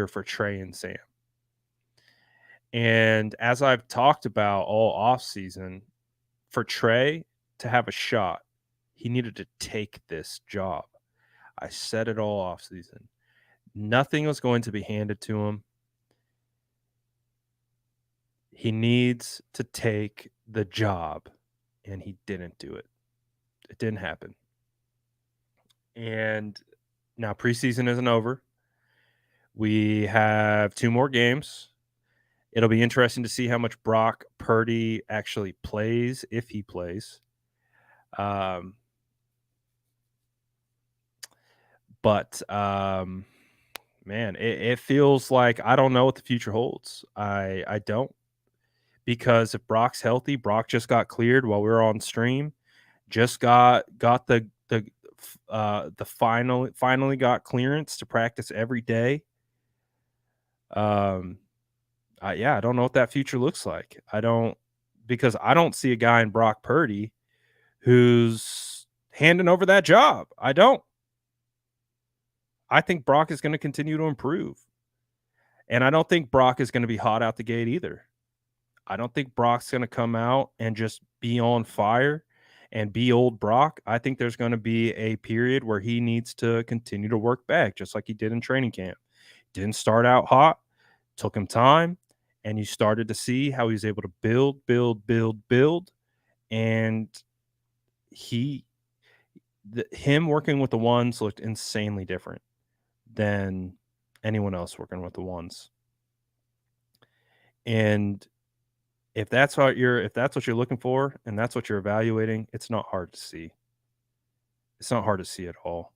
for Trey and Sam. And as I've talked about all offseason, for Trey to have a shot, he needed to take this job. I said it all offseason. Nothing was going to be handed to him. He needs to take the job, and he didn't do it. It didn't happen. And now preseason isn't over. We have 2 more games. It'll be interesting to see how much Brock Purdy actually plays, if he plays. But man, it feels like I don't know what the future holds. I don't, because if Brock's healthy, Brock just got cleared while we were on stream. Just got the finally got clearance to practice every day. Yeah, I don't know what that future looks like. Because I don't see a guy in Brock Purdy who's handing over that job. I don't. I think Brock is going to continue to improve. And I don't think Brock is going to be hot out the gate either. I don't think Brock's going to come out and just be on fire and be old Brock. I think there's going to be a period where he needs to continue to work back, just like he did in training camp. Didn't start out hot, took him time, and you started to see how he's able to build. And him working with the ones looked insanely different than anyone else working with the ones. And if that's what you're looking for and that's what you're evaluating, it's not hard to see. It's not hard to see at all.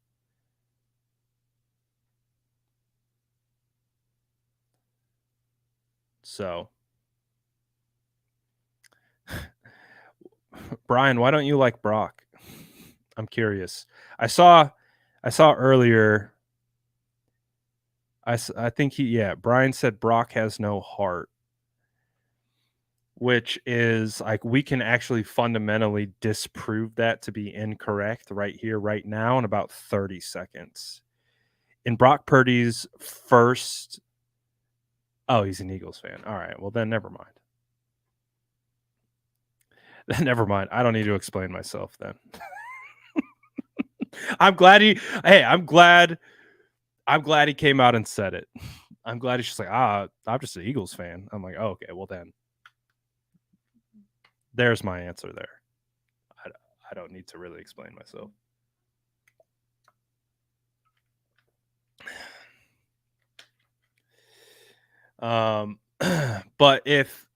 So, Brian, why don't you like Brock? I'm curious. I saw earlier. I think Brian said Brock has no heart, which is like we can actually fundamentally disprove that to be incorrect right here, right now, in about 30 seconds. In Brock Purdy's first. Oh, he's an Eagles fan. All right. Well, then never mind. Never mind. I don't need to explain myself then. I'm glad he came out and said it. I'm glad he's just like, I'm just an Eagles fan. I'm like, oh, okay, well then. There's my answer there. I don't need to really explain myself. But if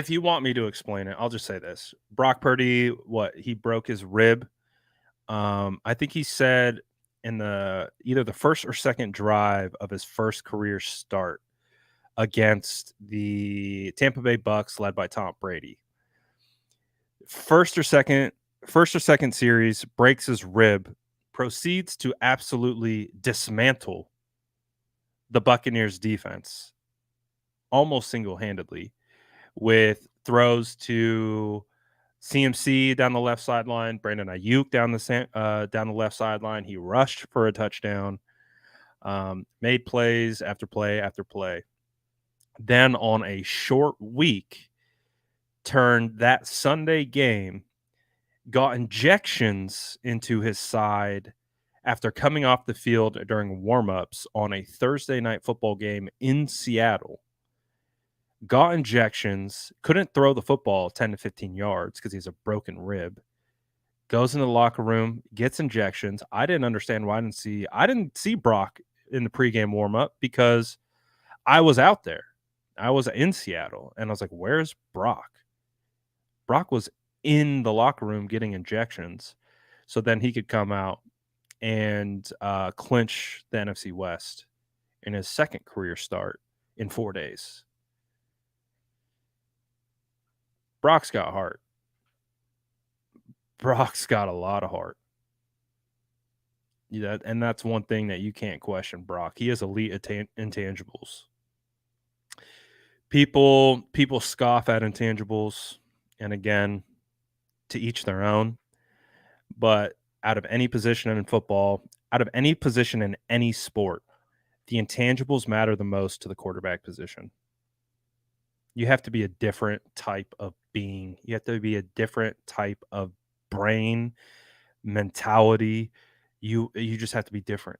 you want me to explain it, I'll just say this. Brock Purdy, he broke his rib. I think he said in either the first or second drive of his first career start against the Tampa Bay Bucks led by Tom Brady. First or second series, breaks his rib, proceeds to absolutely dismantle the Buccaneers defense almost single-handedly with throws to CMC down the left sideline, Brandon Ayuk down the left sideline. He rushed for a touchdown, made plays after play after play. Then on a short week, turned that Sunday game, got injections into his side after coming off the field during warmups on a Thursday night football game in Seattle. Got injections, couldn't throw the football 10 to 15 yards because he has a broken rib. Goes in the locker room, gets injections. I didn't understand why I didn't see Brock in the pregame warmup because I was out there. I was in Seattle, and I was like, where's Brock? Brock was in the locker room getting injections so then he could come out and clinch the NFC West in his second career start in 4 days. Brock's got heart. Brock's got a lot of heart. Yeah, and that's one thing that you can't question Brock. He has elite intangibles. People scoff at intangibles, and again, to each their own. But out of any position in football, out of any position in any sport, the intangibles matter the most to the quarterback position. You have to be a different type of being. You have to be a different type of brain, mentality. You just have to be different.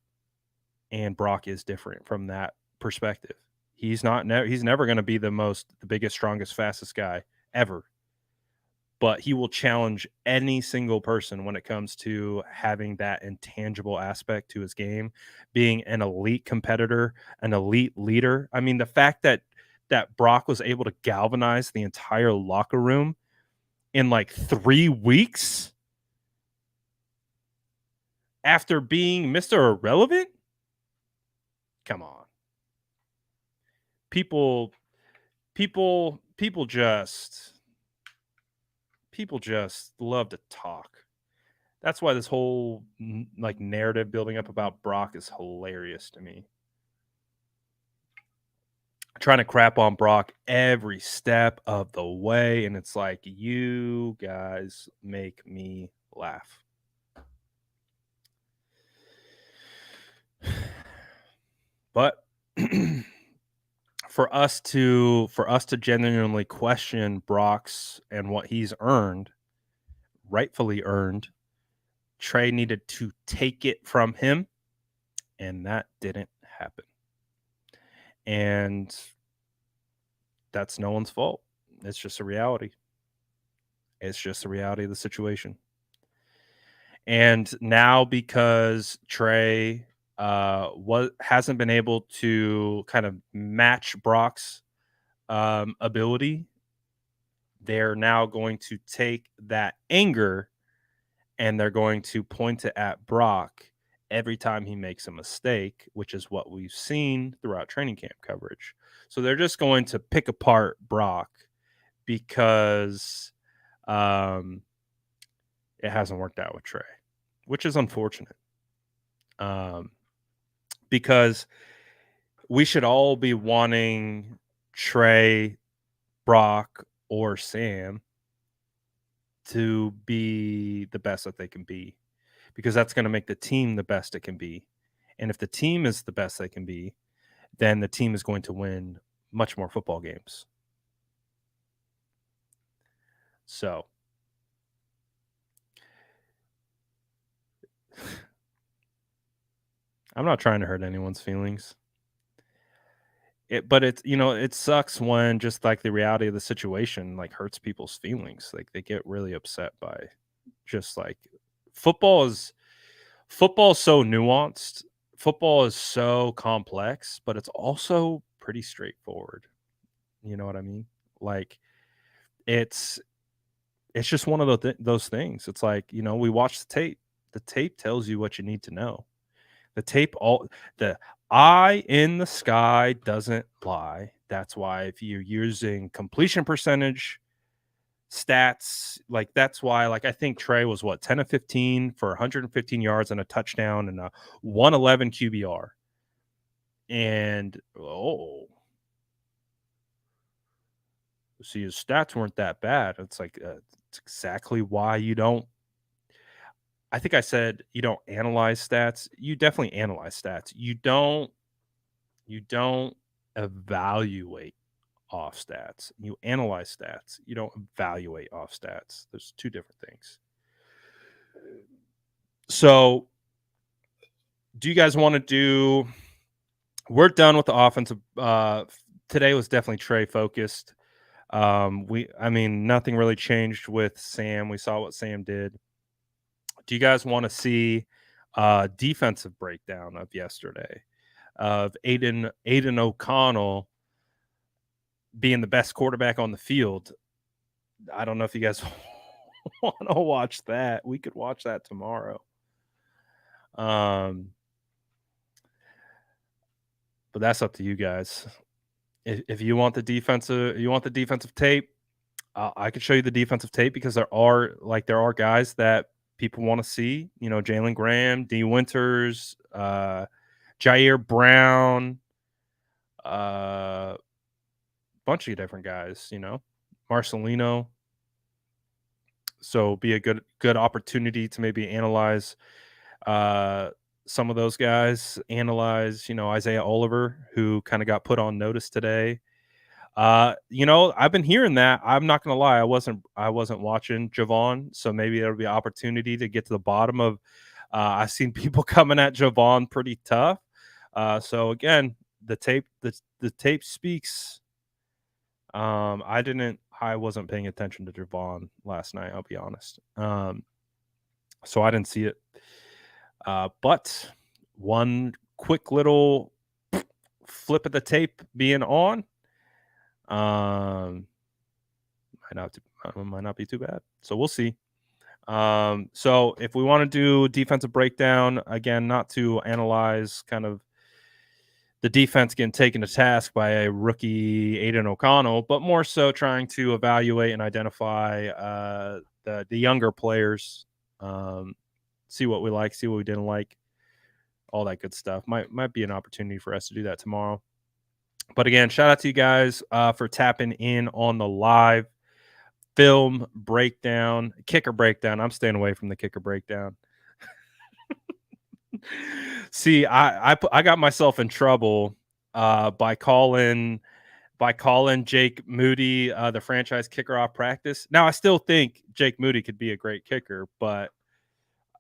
and Brock is different from that perspective. He's never going to be the biggest, strongest, fastest guy ever. But he will challenge any single person when it comes to having that intangible aspect to his game, being an elite competitor, an elite leader. I mean, the fact that Brock was able to galvanize the entire locker room in like 3 weeks after being Mr. Irrelevant? Come on. People just love to talk. That's why this whole like narrative building up about Brock is hilarious to me. Trying to crap on Brock every step of the way, and it's like, you guys make me laugh. But for us to genuinely question Brock's and what he's earned, rightfully earned, Trey needed to take it from him, and that didn't happen. And that's no one's fault. It's just a reality. It's just the reality of the situation. And now because Trey hasn't been able to kind of match Brock's ability, they're now going to take that anger and they're going to point it at Brock every time he makes a mistake, which is what we've seen throughout training camp coverage. So they're just going to pick apart Brock because it hasn't worked out with Trey, which is unfortunate. Because we should all be wanting Trey, Brock, or Sam to be the best that they can be, because that's going to make the team the best it can be. And if the team is the best they can be, then the team is going to win much more football games. So I'm not trying to hurt anyone's feelings. But it's, it sucks when just like the reality of the situation like hurts people's feelings. Like they get really upset by just like football is so nuanced. Football is so complex, but it's also pretty straightforward. You know what I mean? Like it's just one of those things. It's like, we watch the tape. The tape tells you what you need to know. The eye in the sky doesn't lie. That's why if you're using completion percentage stats, like that's why, like I think Trey was 10 of 15 for 115 yards and a touchdown and a 111 QBR. And see, his stats weren't that bad. It's like it's exactly why you don't. I think I said you don't analyze stats. You definitely analyze stats. You don't evaluate off stats. You analyze stats. You don't evaluate off stats. There's two different things. So, do you guys want to do? We're done with the offensive. Today was definitely Trey focused. Nothing really changed with Sam. We saw what Sam did. Do you guys want to see a defensive breakdown of yesterday of Aiden O'Connell being the best quarterback on the field? I don't know if you guys want to watch that. We could watch that tomorrow. But that's up to you guys. If you want the defensive tape, I could show you the defensive tape because there are guys that people want to see. Jalen Graham, D. Winters, Jair Brown, bunch of different guys. Marcelino. So be a good opportunity to maybe analyze some of those guys. Analyze, Isaiah Oliver, who kind of got put on notice today. I've been hearing that. I'm not gonna lie, I wasn't watching Javon, so maybe there'll be an opportunity to get to the bottom of. I've seen people coming at Javon pretty tough, So again, the tape speaks. I wasn't paying attention to Javon last night, I'll be honest. So I didn't see it. But one quick little flip of the tape being on, might not be too bad. So we'll see. So if we want to do defensive breakdown, again, not to analyze kind of the defense getting taken to task by a rookie Aiden O'Connell, but more so trying to evaluate and identify the younger players, see what we like, see what we didn't like, all that good stuff. Might be an opportunity for us to do that tomorrow. But again, shout out to you guys for tapping in on the live film breakdown, kicker breakdown. I'm staying away from the kicker breakdown. See, I got myself in trouble by calling Jake Moody the franchise kicker off practice. Now I still think Jake Moody could be a great kicker, but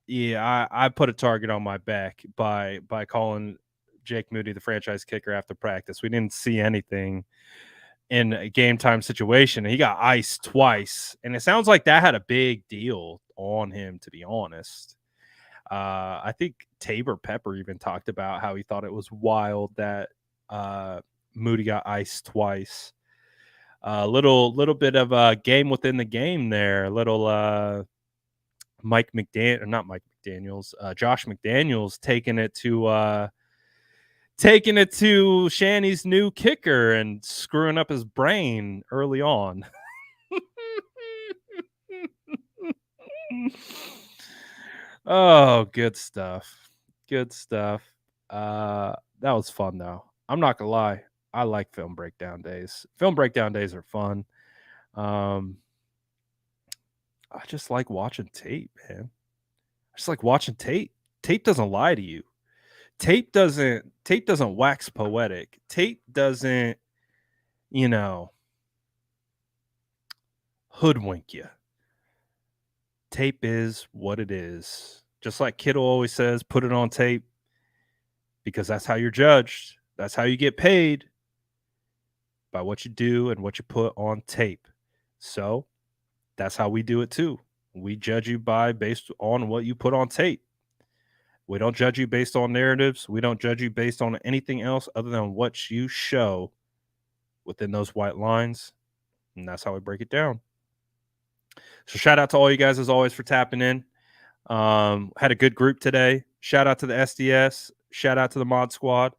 yeah, I put a target on my back by calling Jake Moody the franchise kicker after practice. We didn't see anything in a game time situation. He got iced twice, and it sounds like that had a big deal on him, to be honest. I think Tabor Pepper even talked about how he thought it was wild that Moody got iced twice. Little bit of a game within the game there. Little Josh McDaniels taking it to Shanny's new kicker and screwing up his brain early on. Oh, good stuff. Good stuff. That was fun, though. I'm not going to lie. I like film breakdown days. Film breakdown days are fun. I just like watching tape, man. I just like watching tape. Tape doesn't lie to you. Tape doesn't wax poetic. Tape doesn't, hoodwink you. Tape is what it is. Just like Kittle always says, put it on tape, because that's how you're judged. That's how you get paid, by what you do and what you put on tape. So that's how we do it too. We judge you based on what you put on tape. We don't judge you based on narratives. We don't judge you based on anything else other than what you show within those white lines. And that's how we break it down. So shout out to all you guys, as always, for tapping in. Had a good group today. Shout out to the SDS. Shout out to the Mod Squad.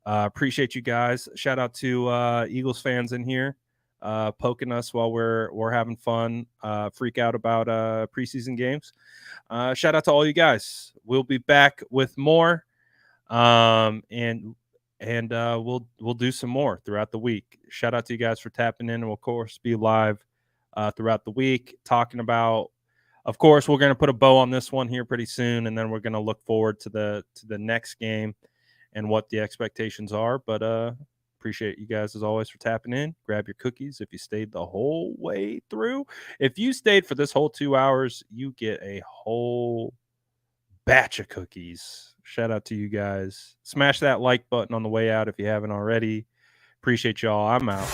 Appreciate you guys. Shout out to Eagles fans in here poking us while we're having fun. Freak out about preseason games. Shout out to all you guys. We'll be back with more, and we'll do some more throughout the week. Shout out to you guys for tapping in, and we'll of course be live throughout the week talking about. Of course, we're going to put a bow on this one here pretty soon, and then we're going to look forward to the next game and what the expectations are. But appreciate you guys, as always, for tapping in. Grab your cookies if you stayed the whole way through. If you stayed for this whole 2 hours, you get a whole batch of cookies. Shout out to you guys. Smash that like button on the way out if you haven't already. Appreciate y'all. I'm out.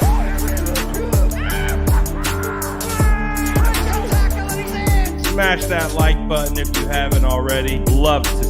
Smash that like button if you haven't already. Love to